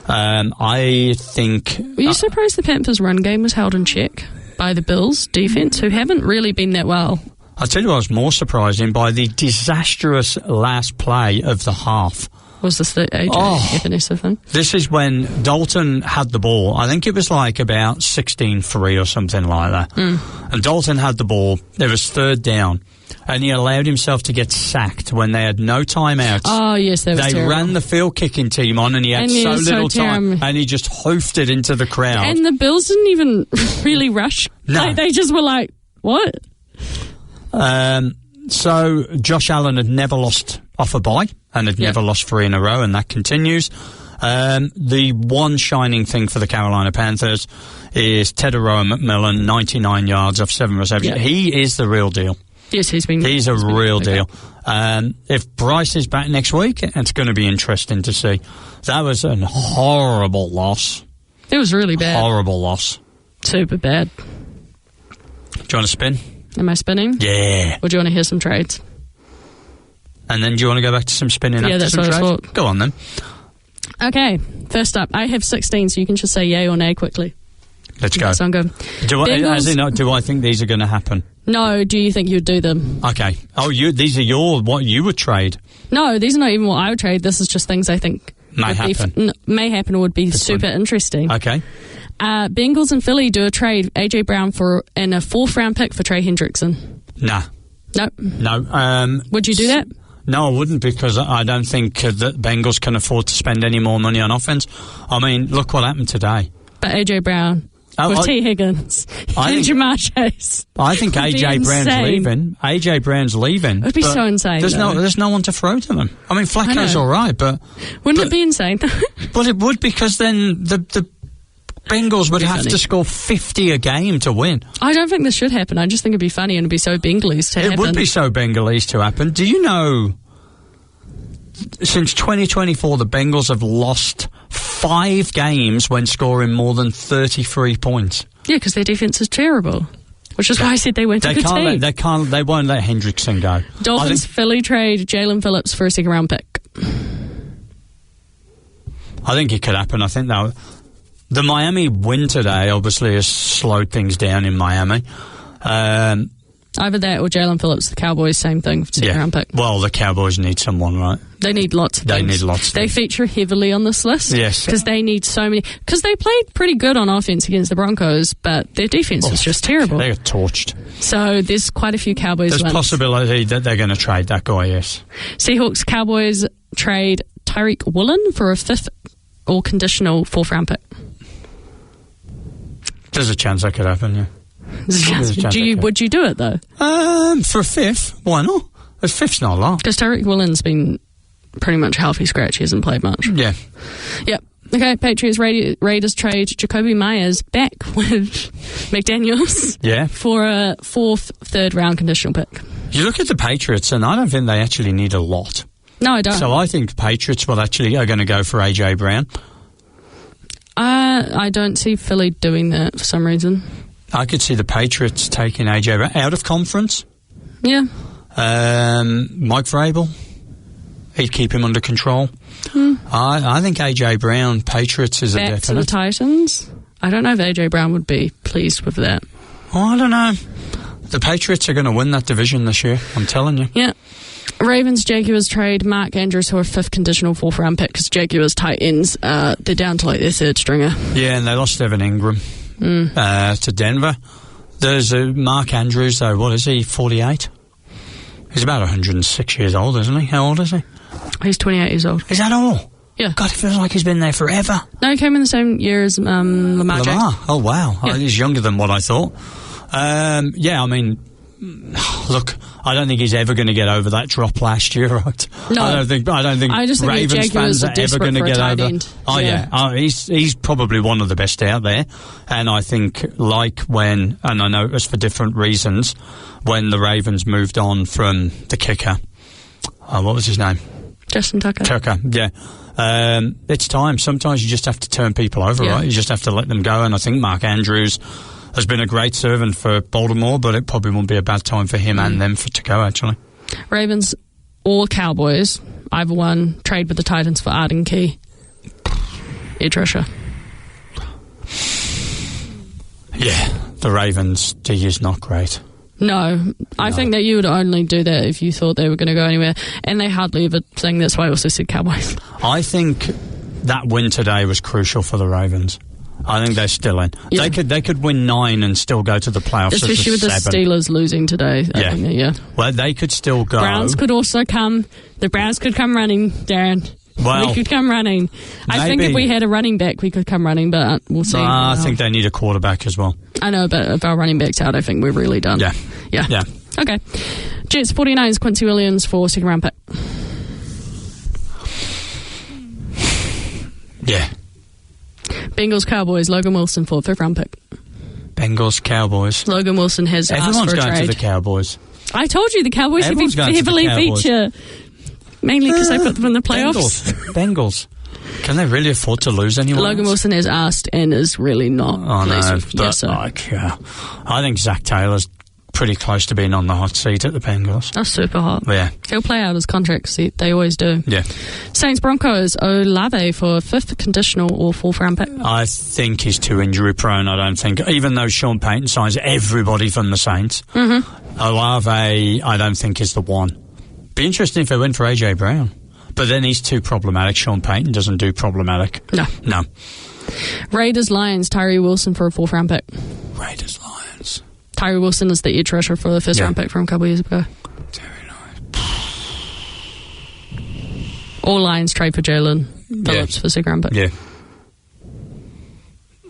S1: I think.
S2: Were you surprised the Panthers' run game was held in check by the Bills defense, who haven't really been that well?
S1: I'll tell you what I was more surprised in, by the disastrous last play of the half.
S2: Was this the AJ Epenesa thing?
S1: This is when Dalton had the ball. I think it was like about 16-3 or something like that. And Dalton had the ball. It was 3rd down. And he allowed himself to get sacked when they had no timeouts.
S2: Oh, yes, that was
S1: They
S2: terrible.
S1: ran the field kicking team on, and he had so little time. And he just hoofed it into the crowd.
S2: And the Bills didn't even really rush.
S1: No.
S2: They just were like, what?
S1: So Josh Allen had never lost off a bye and had never lost 3 in a row, and that continues. The one shining thing for the Carolina Panthers is Tedaroa McMillan, 99 yards off 7 receptions. Yeah. He is the real deal.
S2: Yes, he's been
S1: real
S2: okay.
S1: deal. If Bryce is back next week, it's going to be interesting to see. That was a horrible loss.
S2: It was really bad.
S1: Horrible loss.
S2: Super bad.
S1: Do you want to spin?
S2: Am I spinning?
S1: Yeah.
S2: Or do you want to hear some trades?
S1: And then do you want to go back to some spinning?
S2: Yeah, that's what I thought.
S1: Go on then.
S2: Okay, first up, I have 16, so you can just say yay or nay quickly.
S1: Let's go.
S2: That sound good?
S1: Do I think these are going to happen?
S2: No, do you think you'd do them?
S1: Okay. Oh, these are what you would trade?
S2: No, these are not even what I would trade. This is just things I think
S1: may happen
S2: or would be super interesting.
S1: Okay.
S2: Bengals and Philly do a trade, AJ Brown and a 4th round pick for Trey Hendrickson.
S1: Nah.
S2: Nope.
S1: No.
S2: Would you do that?
S1: No, I wouldn't, because I don't think the Bengals can afford to spend any more money on offense. I mean, look what happened today.
S2: But AJ Brown with T. Higgins and Jamar Chase.
S1: I think AJ Brown's leaving. AJ Brown's leaving.
S2: It would be so insane.
S1: There's no one to throw to them. I mean, Flacco's all right, but
S2: wouldn't it be insane?
S1: But it would, because then the Bengals would have to score 50 a game to win.
S2: I don't think this should happen. I just think it'd be funny and it'd be so Bengalese to happen.
S1: It would be so Bengalese to happen. Do you know, since 2024, the Bengals have lost 5 games when scoring more than 33 points?
S2: Yeah, because their defense is terrible. Which is why I said they weren't a good team.
S1: They won't let Hendrickson go.
S2: Dolphins Philly trade Jalen Phillips for a 2nd round pick.
S1: I think it could happen. I think the Miami win today obviously has slowed things down in Miami.
S2: Either that or Jalen Phillips, the Cowboys, same thing, 2nd round pick.
S1: Well, the Cowboys need someone, right?
S2: They need lots of things. They feature heavily on this list.
S1: Yes.
S2: Because they need so many. Because they played pretty good on offense against the Broncos, but their defense was just terrible.
S1: They got torched.
S2: So there's quite a few Cowboys
S1: There's
S2: wins.
S1: possibility that they're going to trade that guy, yes.
S2: Seahawks, Cowboys trade Tyreek Woolen for a 5th or conditional 4th round pick.
S1: There's a chance that could happen, yeah.
S2: Would you do it, though?
S1: For a 5th? Why not? A 5th's not a lot.
S2: Because Tyreek Woolen's been pretty much healthy scratch. He hasn't played much.
S1: Yeah.
S2: Yep. Okay, Patriots, Raiders trade Jacoby Myers back with McDaniels for a 4th, 3rd round conditional pick.
S1: You look at the Patriots, and I don't think they actually need a lot.
S2: No, I don't.
S1: So I think the Patriots are going to go for AJ Brown.
S2: I don't see Philly doing that for some reason.
S1: I could see the Patriots taking AJ Brown out of conference.
S2: Yeah.
S1: Mike Vrabel, he'd keep him under control. I think AJ Brown, Patriots is
S2: back
S1: a definite.
S2: To the Titans. I don't know if AJ Brown would be pleased with that.
S1: Oh, I don't know. The Patriots are going to win that division this year, I'm telling you.
S2: Yeah. Ravens, Jaguars trade Mark Andrews for a 5th conditional 4th round pick, because Jaguars tight ends, they're down to like their 3rd stringer. Yeah,
S1: and they lost Evan Ingram to Denver. There's Mark Andrews, though. What is he, 48? He's about 106 years old, isn't he? How old is he?
S2: He's 28 years old.
S1: Is that all?
S2: Yeah.
S1: God, it feels like he's been there forever.
S2: No, he came in the same year as Lamar Jackson.
S1: Oh, wow. Yeah. He's younger than what I thought. Yeah, I mean, look, I don't think he's ever going to get over that drop last year, right?
S2: No.
S1: I don't think Ravens fans are ever going to get over.
S2: End.
S1: Oh, yeah. He's probably one of the best out there. And I think, and I know it was for different reasons, when the Ravens moved on from the kicker, what was his name?
S2: Justin Tucker.
S1: Yeah. It's time. Sometimes you just have to turn people over, right? You just have to let them go. And I think Mark Andrews has been a great servant for Baltimore, but it probably won't be a bad time for him and them to go, actually.
S2: Ravens or Cowboys, either one, trade with the Titans for Arden Key. Edge rusher.
S1: Yeah, the Ravens' D is not great.
S2: No, I think that you would only do that if you thought they were going to go anywhere, and they hardly ever sing. That's why I also said Cowboys.
S1: I think that win today was crucial for the Ravens. I think they're still in. Yeah. They could win 9 and still go to the playoffs.
S2: Especially with the Steelers losing today. I think,
S1: Well, they could still go.
S2: Browns could also come. The Browns could come running, Darren.
S1: Well,
S2: we could come running. I think if we had a running back, we could come running, but we'll see.
S1: I think they need a quarterback as well.
S2: I know, but if our running back's out, I think we're really done. Yeah. Okay. Jets, 49ers, Quincy Williams for 2nd round pick.
S1: Yeah.
S2: Bengals, Cowboys, Logan Wilson for 5th round pick.
S1: Bengals, Cowboys.
S2: Logan Wilson has asked for a trade.
S1: Everyone's going to the Cowboys.
S2: I told you the Cowboys
S1: Everyone's going to the
S2: heavily
S1: Cowboys.
S2: feature, mainly because they put them in the playoffs.
S1: Bengals. Can they really afford to lose anyone?
S2: Logan Wilson has asked and is really not pleased with
S1: I think Zach Taylor's pretty close to being on the hot seat at the Bengals.
S2: That's super hot.
S1: Yeah.
S2: He'll play out his contract, see, they always do.
S1: Yeah.
S2: Saints Broncos, Olave for 5th conditional or 4th round pick.
S1: I think he's too injury prone. I don't think, even though Sean Payton signs everybody from the Saints, Olave, I don't think is the one. Be interesting if they went for AJ Brown. But then he's too problematic. Sean Payton doesn't do problematic. No.
S2: Raiders Lions, Tyree Wilson for a 4th round pick.
S1: Raiders Lions.
S2: Tyree Wilson is the edge rusher for the 1st round pick from a couple of years ago.
S1: Very nice.
S2: All Lions trade for Jalen Phillips for 2nd round pick.
S1: Yeah.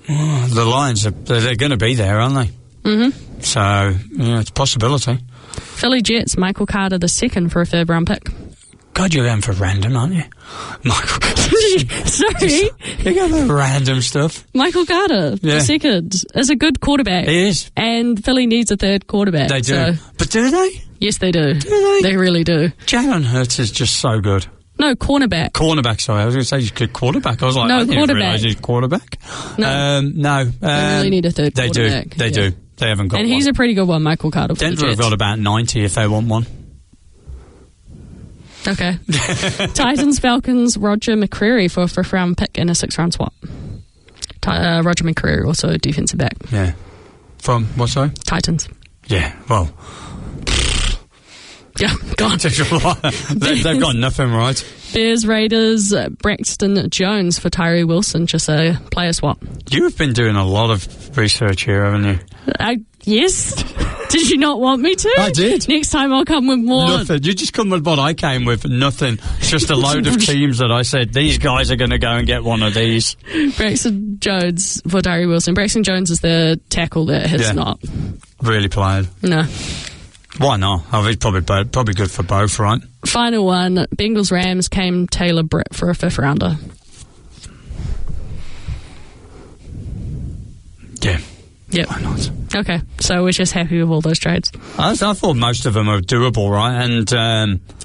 S1: Oh, the Lions, they're going to be there, aren't they? Mm-hmm. So, yeah, it's a possibility.
S2: Philly Jets, Michael Carter the 2nd for a 3rd round pick.
S1: God, you're going for random, aren't you? Michael Carter.
S2: Sorry.
S1: You're going for random stuff.
S2: Michael Carter, the 2nd, is a good quarterback.
S1: He is.
S2: And Philly needs a 3rd quarterback.
S1: They do.
S2: So.
S1: But do they?
S2: Yes, they do.
S1: Do they?
S2: They really do.
S1: Jalen Hurts is just so good.
S2: No, cornerback.
S1: Cornerback, sorry. I was going to say he's a good quarterback. I was like,
S2: no,
S1: I didn't
S2: quarterback.
S1: realise he's quarterback.
S2: No.
S1: No.
S2: They really need a 3rd quarterback.
S1: They do. They haven't got
S2: one. And he's a pretty good one, Michael Carter. For
S1: Denver
S2: the
S1: have
S2: Jets.
S1: got about 90 if they want one.
S2: Okay. Titans, Falcons, Roger McCreary for a 5th round pick and a 6th round swap. Roger McCreary, also a defensive back.
S1: Yeah. From what, sorry?
S2: Titans.
S1: Yeah, well.
S2: Yeah, gone.
S1: They've got nothing right.
S2: Bears, Raiders, Braxton Jones for Tyree Wilson, just a player swap.
S1: You've been doing a lot of research here, haven't you?
S2: Yes. Did you not want me to?
S1: I did.
S2: Next time I'll come with more.
S1: Nothing. You just come with what I came with. Nothing. It's just a load of teams that I said, these guys are going to go and get one of these.
S2: Braxton Jones for Tyree Wilson. Braxton Jones is the tackle that has not
S1: really played.
S2: No.
S1: Why not? Oh, he's probably good for both, right?
S2: Final one, Bengals Rams, came Taylor Britt for a 5th rounder.
S1: Yeah.
S2: Yep.
S1: Why not?
S2: Okay, so we're just happy with all those trades.
S1: I thought most of them are doable, right? And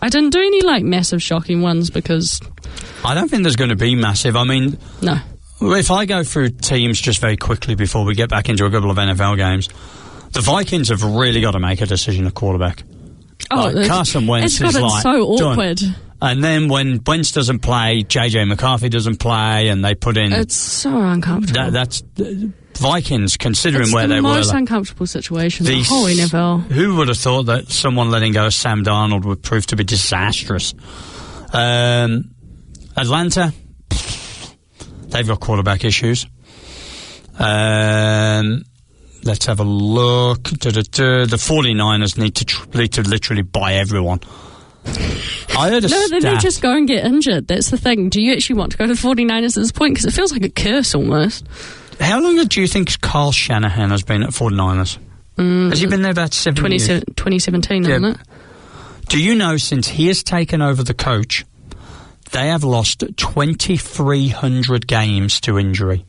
S2: I didn't do any massive shocking ones because
S1: I don't think there's going to be massive. I mean,
S2: no.
S1: If I go through teams just very quickly before we get back into a couple of NFL games, the Vikings have really got to make a decision at quarterback. Oh, Carson Wentz is
S2: so awkward.
S1: Done. And then when Wentz doesn't play, JJ McCarthy doesn't play, and they put in.
S2: It's so uncomfortable.
S1: That's Vikings, considering where they were.
S2: It's the most uncomfortable situation in the whole NFL.
S1: Who would have thought that someone letting go of Sam Darnold would prove to be disastrous? Atlanta, they've got quarterback issues. Let's have a look. The 49ers need to literally buy everyone. I heard a stat.
S2: They just go and get injured. That's the thing. Do you actually want to go to the 49ers at this point? Because it feels like a curse almost.
S1: How long do you think Kyle Shanahan has been at 49ers? Has he been there about 7 years?
S2: 2017, isn't it?
S1: Do you know, since he has taken over the coach, they have lost 2,300 games to injury,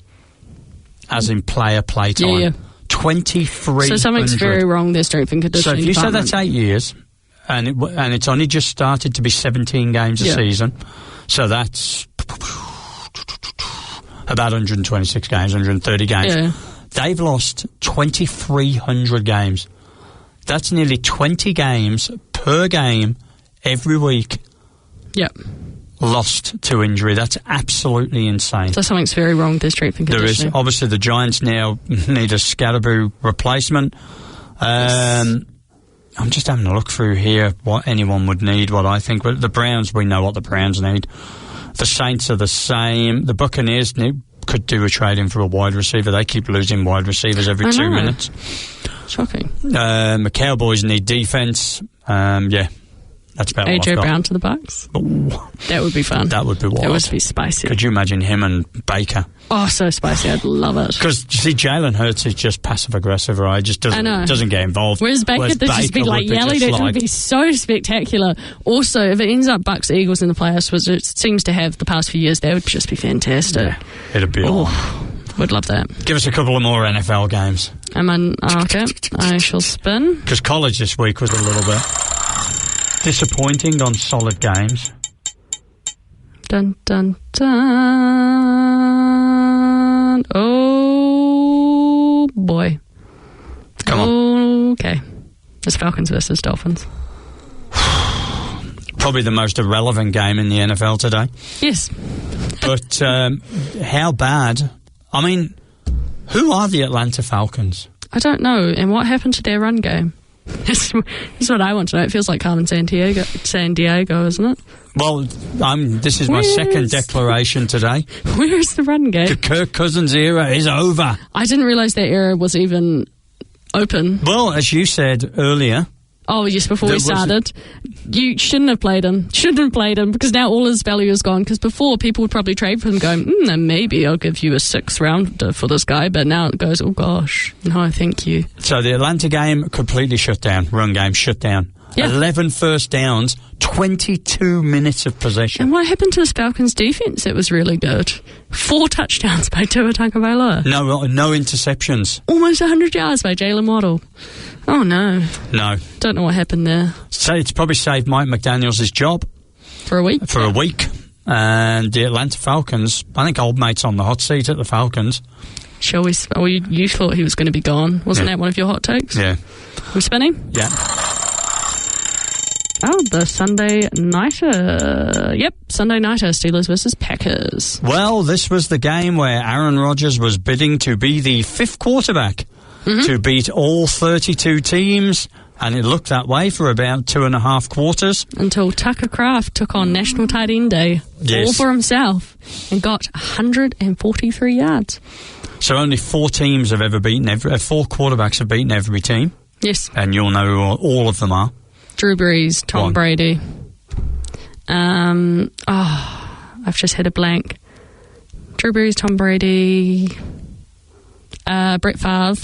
S1: as in player play time.
S2: Yeah.
S1: 2,300.
S2: So something's very wrong. Their strength and conditioning.
S1: So if you say
S2: department.
S1: that's 8 years, and it's only just started to be 17 games a season, so that's about 126 games, 130 games.
S2: Yeah.
S1: They've lost 2,300 games. That's nearly 20 games per game every week.
S2: Yep.
S1: Lost to injury. That's absolutely insane.
S2: So something's very wrong with their strength and conditioning.
S1: There is. Obviously, the Giants now need a Scatterboo replacement. I'm just having a look through here what anyone would need, what I think. But the Browns, we know what the Browns need. The Saints are the same. The Buccaneers could do a trade-in for a wide receiver. They keep losing wide receivers every 2 minutes.
S2: Shocking.
S1: The Cowboys need defense. That's about what I've
S2: AJ
S1: got.
S2: Brown to the Bucks.
S1: Ooh.
S2: That would be fun.
S1: That would be wild.
S2: That would be spicy.
S1: Could you imagine him and Baker?
S2: Oh, so spicy. I'd love it.
S1: Because, you see, Jalen Hurts is just passive-aggressive, right? Just doesn't get involved.
S2: Whereas Baker would just be yelling. It would be so spectacular. Also, if it ends up Bucks-Eagles in the playoffs, which it seems to have the past few years, that would just be fantastic.
S1: Yeah, it'd be
S2: would love that.
S1: Give us a couple of more NFL games.
S2: Okay, I shall spin.
S1: Because college this week was a little bit disappointing on solid games.
S2: Dun, dun, dun. Oh, boy.
S1: Come on.
S2: Okay. It's Falcons versus Dolphins.
S1: Probably the most irrelevant game in the NFL today.
S2: Yes.
S1: But how bad? I mean, who are the Atlanta Falcons?
S2: I don't know. And what happened to their run game? This is what I want to know. It feels like Carmen San Diego, isn't it?
S1: Well, this is my second declaration today.
S2: Where is the run game?
S1: The Kirk Cousins era is over.
S2: I didn't realise that era was even open.
S1: Well, as you said earlier...
S2: Oh, yes, before we started. You shouldn't have played him. Because now all his value is gone. Because before, people would probably trade for him going, then maybe I'll give you a 6th round for this guy. But now it goes, oh, gosh. No, thank you.
S1: So the Atlanta game completely shut down. Run game shut down. Yeah. 11 first downs, 22 minutes of possession.
S2: And what happened to this Falcons defence? It was really good. 4 touchdowns by Tua Tagovailoa.
S1: No interceptions.
S2: Almost 100 yards by Jalen Waddle. Oh, no.
S1: No.
S2: Don't know what happened there.
S1: So it's probably saved Mike McDaniels' job.
S2: For a week?
S1: For a week. And the Atlanta Falcons, I think old mate's on the hot seat at the Falcons.
S2: Shall we... Oh, you thought he was going to be gone. Wasn't that one of your hot takes?
S1: Yeah.
S2: We're spinning?
S1: Yeah.
S2: Oh, the Sunday Nighter. Yep, Sunday Nighter, Steelers versus Packers.
S1: Well, this was the game where Aaron Rodgers was bidding to be the 5th quarterback to beat all 32 teams, and it looked that way for about 2.5 quarters.
S2: Until Tucker Kraft took on National Tight End Day all for himself and got 143 yards.
S1: So only 4 teams have ever beaten, 4 quarterbacks have beaten every team.
S2: Yes.
S1: And you'll know who all of them are.
S2: Drew Brees, Tom Brady. I've just had a blank. Drew Brees, Tom Brady, Brett Favre.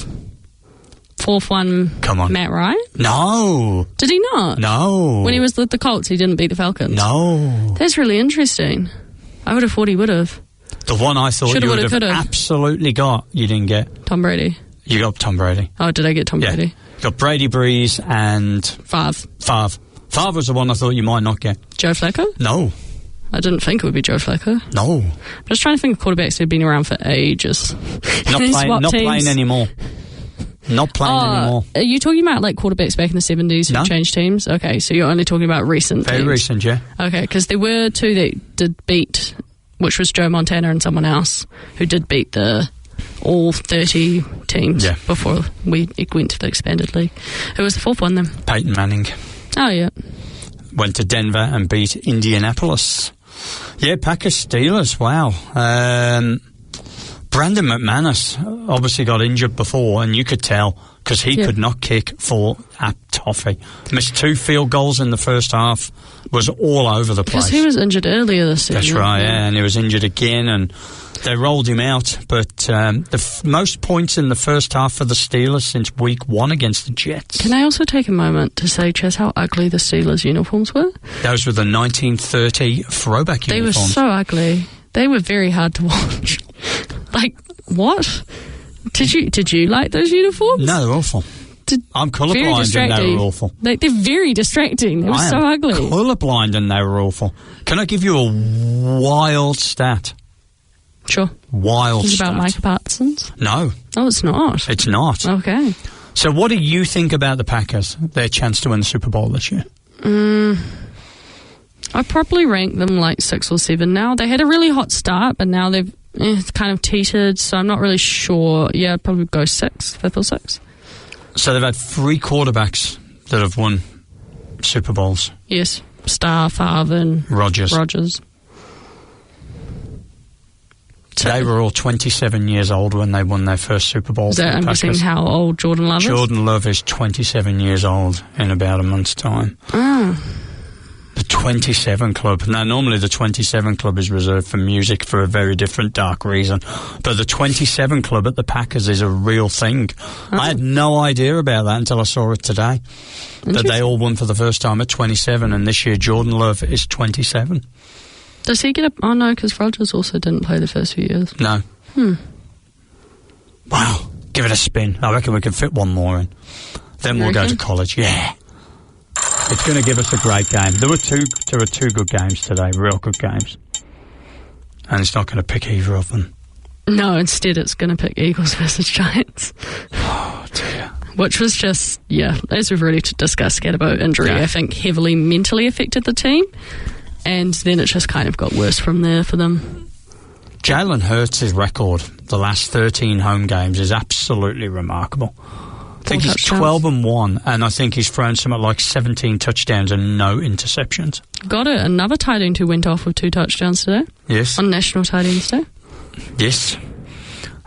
S2: 4th one,
S1: come on,
S2: Matt Ryan?
S1: No.
S2: Did he not?
S1: No.
S2: When he was with the Colts, he didn't beat the Falcons?
S1: No.
S2: That's really interesting. I would have thought he would have.
S1: The one I thought you would have absolutely got, you didn't get.
S2: Tom Brady.
S1: You got Tom Brady.
S2: Oh, did I get Tom Brady?
S1: You got Brady, Brees, and...
S2: Favre
S1: was the one I thought you might not get.
S2: Joe Flacco?
S1: No.
S2: I didn't think it would be Joe Flacco.
S1: No.
S2: I'm just trying to think of quarterbacks who've been around for ages.
S1: Not playing anymore. Not playing anymore.
S2: Are you talking about like quarterbacks back in the 70s who changed teams? Okay, so you're only talking about recent
S1: Very
S2: teams.
S1: recent, yeah.
S2: Okay, because there were 2 that did beat, which was Joe Montana and someone else, who did beat all 30 teams before we went to the expanded league. Who was the 4th one then?
S1: Peyton Manning.
S2: Oh, yeah.
S1: Went to Denver and beat Indianapolis. Yeah, Packers Steelers, wow. Brandon McManus obviously got injured before, and you could tell because he could not kick for a toffee. Missed 2 field goals in the first half, was all over the place.
S2: Because he was injured earlier this season.
S1: That's right, and he was injured again, and they rolled him out. But the most points in the first half for the Steelers since week 1 against the Jets.
S2: Can I also take a moment to say, Chaz, how ugly the Steelers uniforms were?
S1: Those were the 1930 throwback uniforms.
S2: They were so ugly. They were very hard to watch. Like, what? Did you like those uniforms?
S1: No, they're awful. I'm colourblind and they were awful.
S2: They're very distracting. They were so ugly.
S1: Colourblind and they were awful. Can I give you a wild stat?
S2: Sure.
S1: Wild
S2: Think
S1: stat.
S2: about Micah Parsons?
S1: No.
S2: Oh, it's not.
S1: It's not.
S2: Okay.
S1: So what do you think about the Packers, their chance to win the Super Bowl this year?
S2: I probably rank them like 6 or 7 now. They had a really hot start, but now they've kind of teetered, so I'm not really sure. Yeah, I'd probably go 6, 5th or 6. So
S1: they've had 3 quarterbacks that have won Super Bowls.
S2: Yes, Favre, and
S1: Rodgers. So they were all 27 years old when they won their first Super Bowl.
S2: I'm guessing how old Jordan Love is?
S1: Jordan Love is 27 years old in about a month's time. The 27 Club. Now, normally the 27 Club is reserved for music for a very different dark reason. But the 27 Club at the Packers is a real thing. I had no idea about that until I saw it today. That they all won for the first time at 27, and this year Jordan Love is 27.
S2: Does he get a... Oh, no, because Rodgers also didn't play the first few years.
S1: No. Wow. Give it a spin. I reckon we can fit one more in. Then we'll go to college. Yeah. It's going to give us a great game. There were two good games today, real good games. And it's not going to pick either of them.
S2: No, instead it's going to pick Eagles versus Giants.
S1: Oh, dear.
S2: Which was just, as we've already discussed, Scatterbo injury, I think, heavily mentally affected the team. And then it just kind of got worse from there for them.
S1: Jalen Hurts' record, the last 13 home games, is absolutely remarkable. I think he's 12-1, and I think he's thrown something like 17 touchdowns and no interceptions.
S2: Got it. Another tight end who went off with 2 touchdowns today.
S1: Yes.
S2: On National Tight Ends Day.
S1: Yes.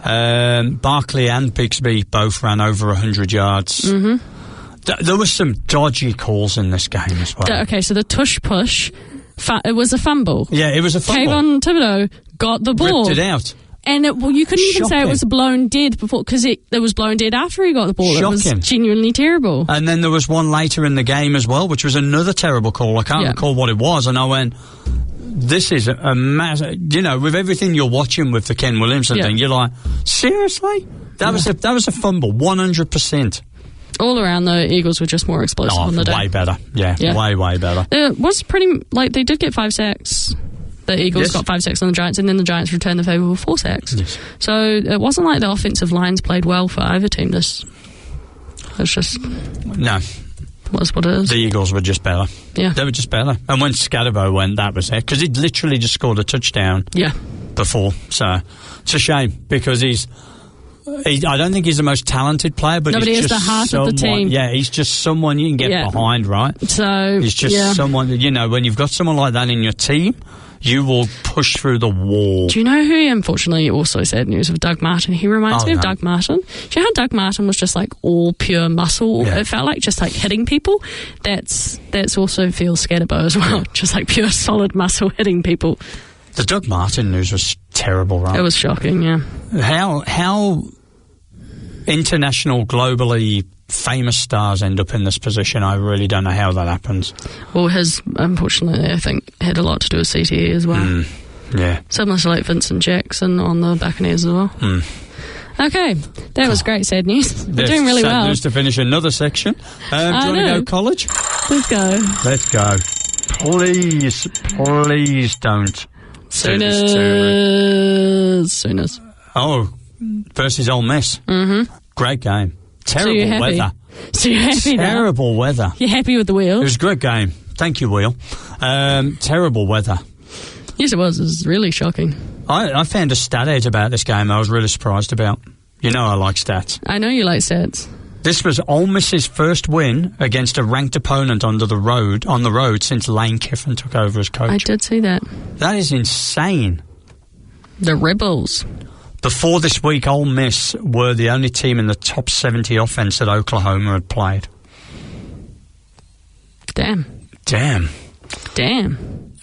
S1: Barkley and Bigsby both ran over 100 yards. Mm-hmm. There were some dodgy calls in this game as well.
S2: Okay, so the tush-push, it was a fumble.
S1: Yeah, it was a fumble.
S2: Kayvon Thibodeau got the ball.
S1: Ripped it out.
S2: And you couldn't even say it was blown dead before, because it was blown dead after he got the ball. Shocking. It was genuinely terrible.
S1: And then there was one later in the game as well, which was another terrible call. I can't recall what it was, and I went, this is a massive, with everything you're watching with the Ken Williamson thing, you're like, seriously? That was a fumble, 100%.
S2: All around, the Eagles were just more explosive on the day.
S1: Way better. Yeah, way better.
S2: It was pretty, they did get 5 sacks. The Eagles got 5 sacks on the Giants, and then the Giants returned the favour with 4 sacks. Yes. So it wasn't like the offensive lines played well for either team. It's just...
S1: No.
S2: Was what it is.
S1: The Eagles were just better.
S2: Yeah.
S1: They were just better. And when Scatterbo went, that was it. Because he'd literally just scored a touchdown before. So it's a shame, because I don't think he's the most talented player, but he's just
S2: the heart of the team.
S1: Yeah, he's just someone you can get behind, right?
S2: So
S1: he's just someone, when you've got someone like that in your team, you will push through the wall.
S2: Do you know who, unfortunately, also sad news with Doug Martin? He reminds me of Doug Martin. Do you know how Doug Martin was just like all pure muscle? Yeah. It felt like just like hitting people. That's also feels Scatterbo as well. Yeah. Just like pure solid muscle hitting people.
S1: The Doug Martin news was terrible, right?
S2: It was shocking, yeah.
S1: How international, globally famous stars end up in this position, I really don't know how that happens.
S2: Well, unfortunately, I think, had a lot to do with CTE as well.
S1: Yeah.
S2: Similar to like Vincent Jackson on the Buccaneers as well. Okay, that was great sad news. We're doing really well.
S1: Sad news to finish another section. Do you want to go college?
S2: Let's go.
S1: Let's go. Please don't.
S2: Sooners.
S1: Oh, versus Ole Miss. Mm-hmm. Great game. Terrible weather.
S2: So you're happy now?
S1: Terrible weather.
S2: You're happy with the wheel?
S1: It was a great game. Thank you, Wheel. Terrible weather.
S2: Yes, it was. It was really shocking.
S1: I found a stat out about this game I was really surprised about. I like stats.
S2: I know you like stats.
S1: This was Ole Miss's first win against a ranked opponent on the road since Lane Kiffin took over as coach.
S2: I did see that.
S1: That is insane.
S2: The Rebels.
S1: Before this week, Ole Miss were the only team in the top 70 offense that Oklahoma had played.
S2: Damn.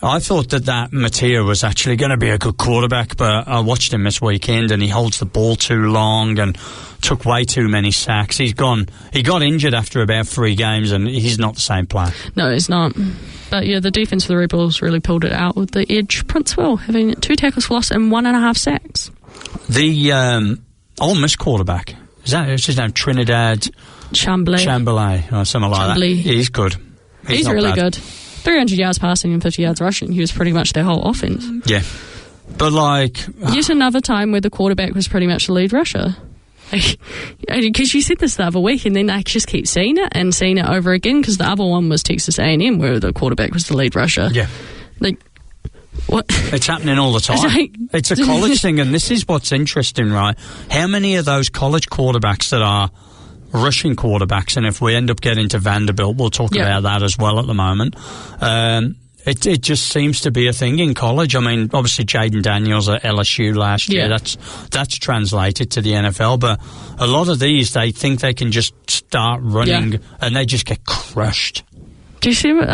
S1: I thought that Mattia was actually going to be a good quarterback, but I watched him this weekend, and he holds the ball too long and took way too many sacks. He got injured after about 3 games, and he's not the same player.
S2: No, he's not. But yeah, the defense for the Rebels really pulled it out with the edge, Prince Will, having 2 tackles for loss and 1.5 sacks.
S1: The Ole Miss quarterback, is his name Trinidad Chambly or something like that? He's good.
S2: He's really good. 300 yards passing and 50 yards rushing. He was pretty much their whole offense.
S1: Yeah. But
S2: yet another time where the quarterback was pretty much the lead rusher. Because you said this the other week, and then I just keep seeing it over again, because the other one was Texas A&M, where the quarterback was the lead rusher.
S1: Yeah.
S2: What?
S1: It's happening all the time. It's a college thing, and this is what's interesting, right? How many of those college quarterbacks that are rushing quarterbacks, and if we end up getting to Vanderbilt, we'll talk about that as well at the moment. It just seems to be a thing in college. I mean, obviously Jaden Daniels at LSU last year, that's translated to the NFL, but a lot of these, they think they can just start running and they just get crushed.
S2: Do you see what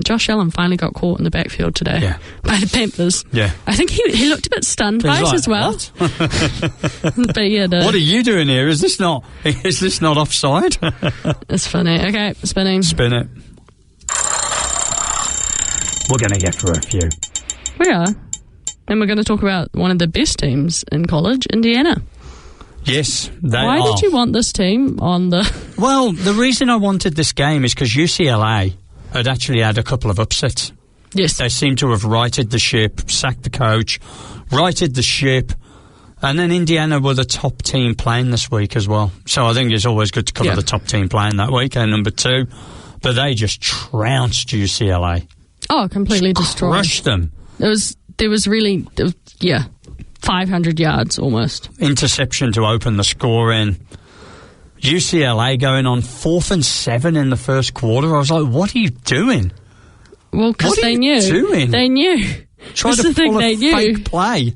S2: Josh Allen finally got caught in the backfield today by the Panthers?
S1: Yeah.
S2: I think he looked a bit stunned by it as well. But yeah,
S1: what are you doing here? Is this not offside?
S2: It's funny. Okay, spinning.
S1: Spin it. We're going to get through a few.
S2: We are. And we're going to talk about one of the best teams in college, Indiana.
S1: Yes, they
S2: Why
S1: are.
S2: did you want this team on the...
S1: Well, the reason I wanted this game is because UCLA had actually had a couple of upsets.
S2: Yes.
S1: They seem to have righted the ship, sacked the coach, righted the ship, and then Indiana were the top team playing this week as well. So I think it's always good to cover the top team playing that week, and number 2. But they just trounced UCLA.
S2: Oh, completely destroyed.
S1: Crushed them.
S2: There was 500 yards almost.
S1: Interception to open the scoring. UCLA going on 4th and 7 in the first quarter. I was like, what are you doing?
S2: Well, because they knew.
S1: Doing?
S2: They knew.
S1: Trying to pull a fake play.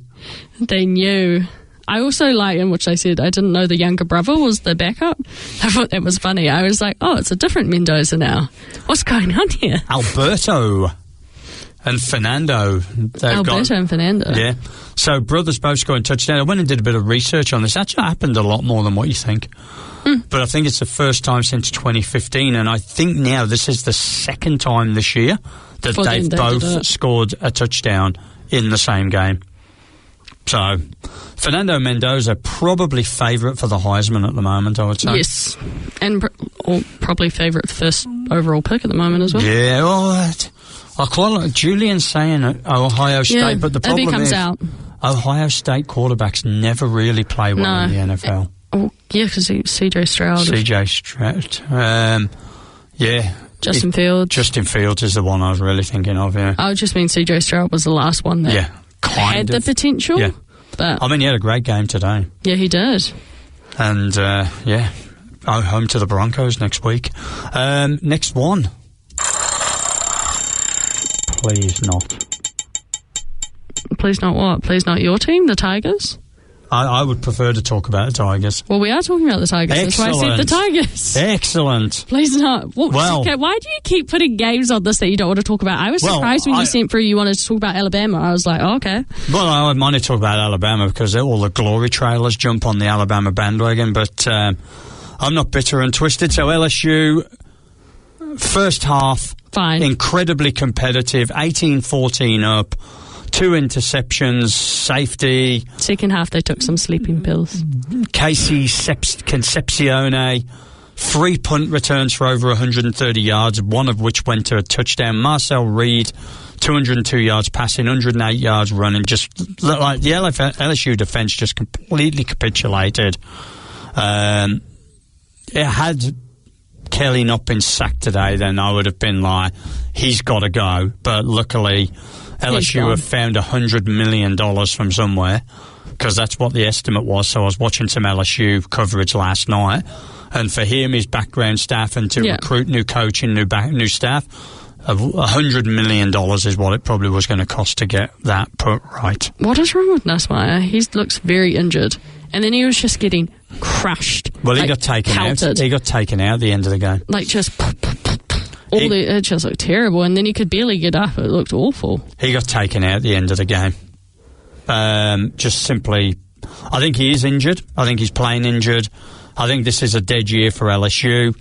S2: They knew. I also like, in which I said I didn't know the younger brother was the backup. I thought that was funny. I was like, oh, it's a different Mendoza now. What's going on here?
S1: Alberto and Fernando.
S2: And Fernando.
S1: Yeah. So brothers both scoring touchdown. I went and did a bit of research on this. Actually happened a lot more than what you think. But I think it's the first time since 2015, and I think now this is the second time this year that they've both scored a touchdown in the same game. So, Fernando Mendoza, probably favourite for the Heisman at the moment, I would say.
S2: Yes. And probably favourite first overall pick at the moment as well.
S1: Yeah, well, I quite like Julian saying Ohio State, but the problem is Ohio State quarterbacks never really play well in the NFL.
S2: Oh, yeah, because CJ Stroud. Justin Fields.
S1: Justin Fields is the one I was really thinking of, yeah.
S2: I just mean CJ Stroud was the last one that had the potential.
S1: Yeah.
S2: But
S1: I mean, he had a great game today.
S2: Yeah, he did.
S1: And, home to the Broncos next week. Next one. Please not.
S2: Please not what? Please not your team, the Tigers?
S1: I would prefer to talk about the Tigers.
S2: Well, we are talking about the Tigers.
S1: Excellent.
S2: That's why I said the Tigers.
S1: Excellent.
S2: Please not. Well, okay, why do you keep putting games on this that you don't want to talk about? I was surprised when you sent through you wanted to talk about Alabama. I was like, oh, okay.
S1: Well, I might to talk about Alabama because all the glory trailers jump on the Alabama bandwagon, but I'm not bitter and twisted. So LSU, first half,
S2: fine,
S1: incredibly competitive, 18-14 up. 2 interceptions, safety.
S2: Second half, they took some sleeping pills.
S1: Casey Concepcione, 3 punt returns for over 130 yards, one of which went to a touchdown. Marcel Reed, 202 yards passing, 108 yards running. Just like the LSU defense just completely capitulated. It had Kelly not been sacked today, then I would have been like, he's got to go. But luckily, LSU have found $100 million from somewhere, because that's what the estimate was. So I was watching some LSU coverage last night, and for him, his background staff, and to recruit new coach and new staff, $100 million is what it probably was going to cost to get that put right.
S2: What is wrong with Nussmeier? He looks very injured, and then he was just getting crushed.
S1: Well, he got taken out. He got taken out at the end of the game.
S2: Like just. It just looked terrible, and then he could barely get up. It looked awful. He
S1: got taken out at the end of the game. Just simply, I think he is injured. I think he's playing injured. I think this is a dead year for LSU.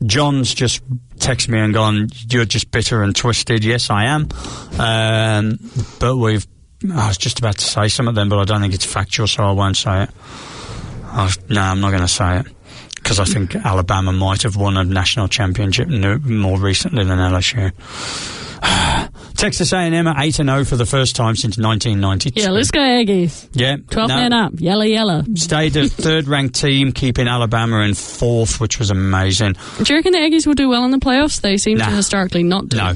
S1: John's just texted me and gone, you're just bitter and twisted. Yes, I am. But I was just about to say some of them, but I don't think it's factual, so I won't say it. No, I'm not going to say it. Because I think Alabama might have won a national championship more recently than LSU. Texas A&M are 8-0 for the first time since 1992.
S2: Yeah, let's go Aggies.
S1: Yeah.
S2: 12 men up. Yellow.
S1: Stayed a third-ranked team, keeping Alabama in 4th, which was amazing.
S2: Do you reckon the Aggies will do well in the playoffs? They seem to historically not do.
S1: No.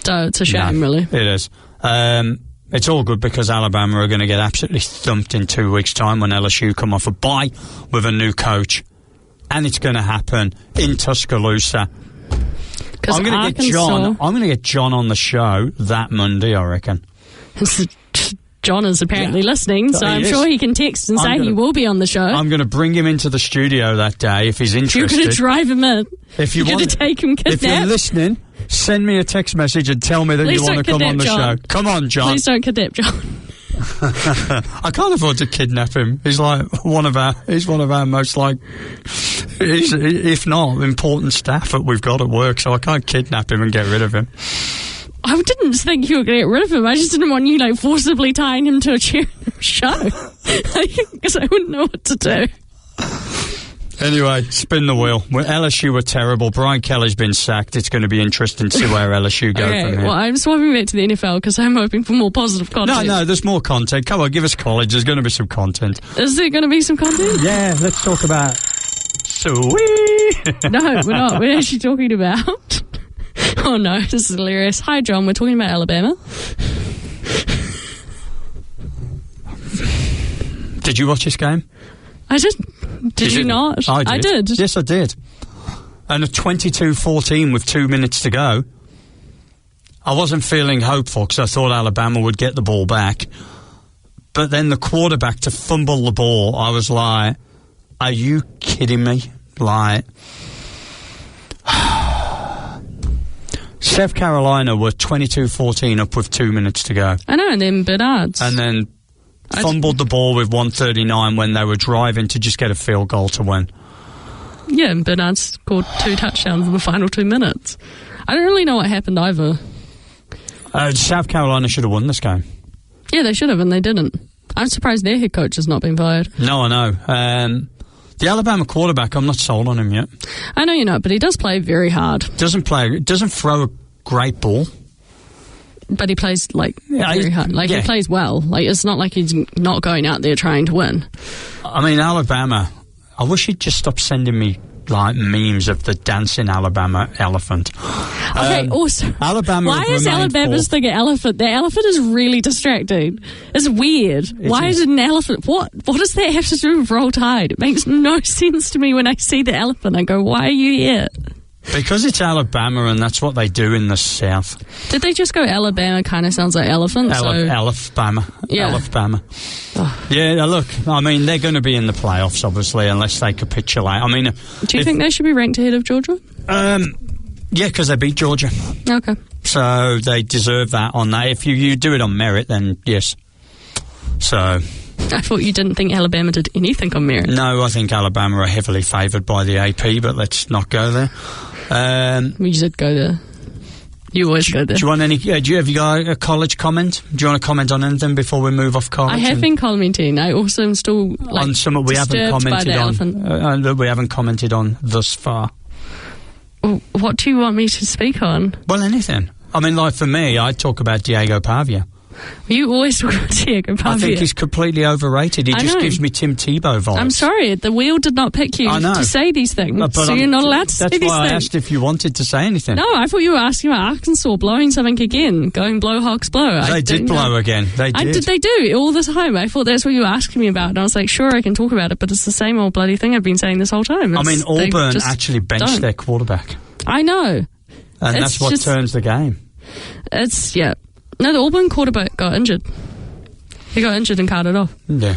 S2: So it's a shame, really.
S1: It is. It's all good because Alabama are going to get absolutely thumped in 2 weeks' time when LSU come off a bye with a new coach. And it's going to happen in Tuscaloosa. I'm going to get John on the show that Monday, I reckon.
S2: John is apparently listening, so I'm sure he can text and say he will be on the show.
S1: I'm going to bring him into the studio that day if he's interested.
S2: You're going to drive him in.
S1: If you're going to
S2: take him kidnapped.
S1: If you're listening, send me a text message and tell me that you want to come on the show. Come on, John.
S2: Please don't kidnap John.
S1: I can't afford to kidnap him. He's like one of our most if not important staff that we've got at work, so I can't kidnap him and get rid of him.
S2: I didn't think you were going to get rid of him. I just didn't want you, like, forcibly tying him to a chair in a show. Because I wouldn't know what to do.
S1: Anyway, spin the wheel. LSU were terrible. Brian Kelly's been sacked. It's going to be interesting to see where LSU go from here.
S2: Well, I'm swapping back to the NFL because I'm hoping for more positive content.
S1: No, there's more content. Come on, give us college. There's going to be some content.
S2: Is there going to be some content?
S1: Yeah, let's talk about... Sweet.
S2: No, we're not. We're actually talking about... Oh, no, this is hilarious. Hi, John. We're talking about Alabama.
S1: Did you watch this game?
S2: I did. Did you not?
S1: I did. Yes, I did. And a 22-14 with 2 minutes to go. I wasn't feeling hopeful because I thought Alabama would get the ball back. But then the quarterback to fumble the ball, I was like, are you kidding me? Like, South Carolina were 22-14 up with 2 minutes to go.
S2: I know, and then Bernard's.
S1: And then fumbled the ball with 1:39 when they were driving to just get a field goal to win.
S2: Yeah, and Bernard scored 2 touchdowns in the final 2 minutes. I don't really know what happened either.
S1: South Carolina should have won this game.
S2: Yeah, they should have, and they didn't. I'm surprised their head coach has not been fired.
S1: No, I know. The Alabama quarterback, I'm not sold on him yet.
S2: I know you're not, but he does play very hard.
S1: Doesn't throw a great ball.
S2: But he plays, very hard. He plays well. Like, it's not like he's not going out there trying to win.
S1: I mean, Alabama, I wish he'd just stop sending me, memes of the dancing Alabama elephant.
S2: Okay, also,
S1: Alabama
S2: why is Alabama's thing an elephant? The elephant is really distracting. It's weird. Why is it an elephant? What does that have to do with Roll Tide? It makes no sense to me when I see the elephant. I go, why are you here?
S1: Because it's Alabama and that's what they do in the South.
S2: Did they just go Alabama kind of sounds like elephant?
S1: Alabama.
S2: Yeah.
S1: Alabama. Yeah, look, I mean, they're going to be in the playoffs, obviously, unless they capitulate. I mean...
S2: Do you think they should be ranked ahead of Georgia?
S1: Yeah, because they beat Georgia.
S2: Okay.
S1: So they deserve that on that. If you do it on merit, then yes. So...
S2: I thought you didn't think Alabama did anything on merit.
S1: No, I think Alabama are heavily favoured by the AP, but let's not go there.
S2: We did go there. You always go there.
S1: Do you want any? Have you got a college comment? Do you want to comment on anything before we move off college?
S2: I have been commenting. I also am still
S1: on some we haven't commented on. That we haven't commented on thus far.
S2: What do you want me to speak on?
S1: Well, anything. I mean, for me, I'd talk about Diego Pavia.
S2: You always talk about Diego Pavia.
S1: I think he's completely overrated. He just gives me Tim Tebow vibes.
S2: I'm sorry, the wheel did not pick you to say these things, so you're not allowed to say these things.
S1: That's why I asked if you wanted to say anything.
S2: No, I thought you were asking about Arkansas blowing something again, going blow Hawks blow.
S1: They did blow again. They did.
S2: They do, all the time. I thought that's what you were asking me about, and I was like, sure, I can talk about it, but it's the same old bloody thing I've been saying this whole time.
S1: I mean, Auburn actually benched their quarterback.
S2: I know.
S1: And that's what turns the game.
S2: No, the Auburn quarterback got injured. He got injured and carted off.
S1: Yeah.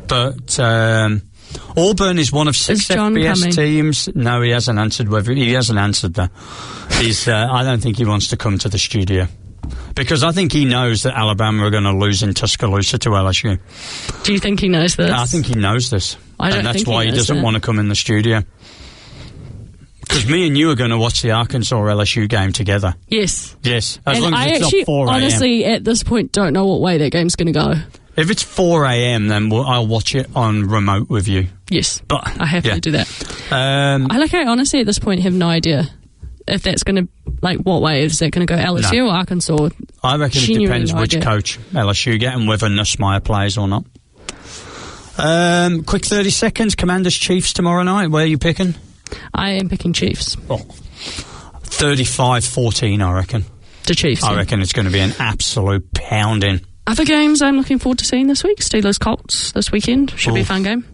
S1: But Auburn is one of 6 FBS teams. No, he hasn't answered that. I don't think he wants to come to the studio. Because I think he knows that Alabama are going to lose in Tuscaloosa to LSU.
S2: Do you think he knows this?
S1: I think he knows this.
S2: And
S1: that's why he doesn't want to come in the studio. Because me and you are going to watch the Arkansas-LSU game together.
S2: Yes.
S1: Yes. As long as it's not 4 a.m.
S2: honestly, at this point, don't know what way that game's going to go.
S1: If it's 4 a.m., then I'll watch it on remote with you.
S2: Yes. But I have to do that. I honestly, at this point, have no idea if that's going to, what way is that going to go, LSU or Arkansas?
S1: I reckon it depends which coach LSU get and whether Nussmeier plays or not. Quick 30 seconds. Commanders Chiefs tomorrow night. Where are you picking?
S2: I am picking Chiefs.
S1: 35-14, I reckon.
S2: The Chiefs.
S1: I reckon it's going to be an absolute pounding.
S2: Other games I'm looking forward to seeing this week. Steelers-Colts this weekend. Should be a fun game.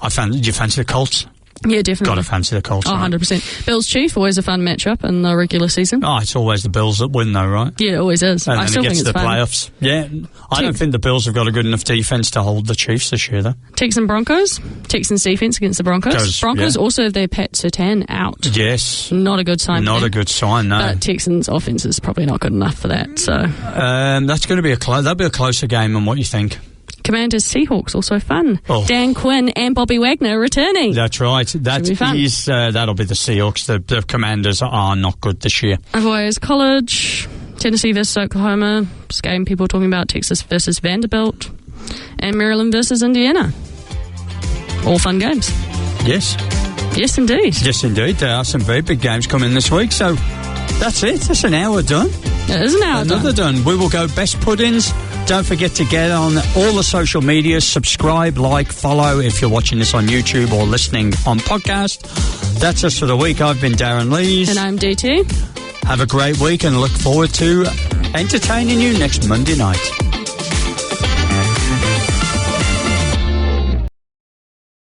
S1: Do you fancy the Colts?
S2: Yeah, definitely.
S1: Gotta fancy the Colts.
S2: 100%. Bills-Chief, always a fun matchup in the regular season.
S1: Oh, it's always the Bills that win, though, right?
S2: Yeah, it always is.
S1: And
S2: I still think it's
S1: the playoffs. Yeah, I don't think the Bills have got a good enough defence to hold the Chiefs this year, though.
S2: Texans-Broncos. Texans defence against the Broncos. Broncos also have their Pat Surtain out.
S1: Yes.
S2: Not a good sign.
S1: Not a good sign, no.
S2: But Texans' offence is probably not good enough for that, so...
S1: that's going to be that'll be a closer game than what you think.
S2: Commanders Seahawks, also fun. Dan Quinn and Bobby Wagner returning.
S1: That's right. That'll be the Seahawks. The Commanders are not good this year.
S2: Otherwise, college, Tennessee versus Oklahoma. This game people are talking about Texas versus Vanderbilt. And Maryland versus Indiana. All fun games.
S1: Yes.
S2: Yes, indeed.
S1: Yes, indeed. There are some very big games coming this week, so that's it. That's an hour done.
S2: It is an hour
S1: Another done. We will go best puddings. Don't forget to get on all the social media, subscribe, like, follow if you're watching this on YouTube or listening on podcast. That's us for the week. I've been Darran Lees.
S2: And I'm DT.
S1: Have a great week and look forward to entertaining you next Monday night.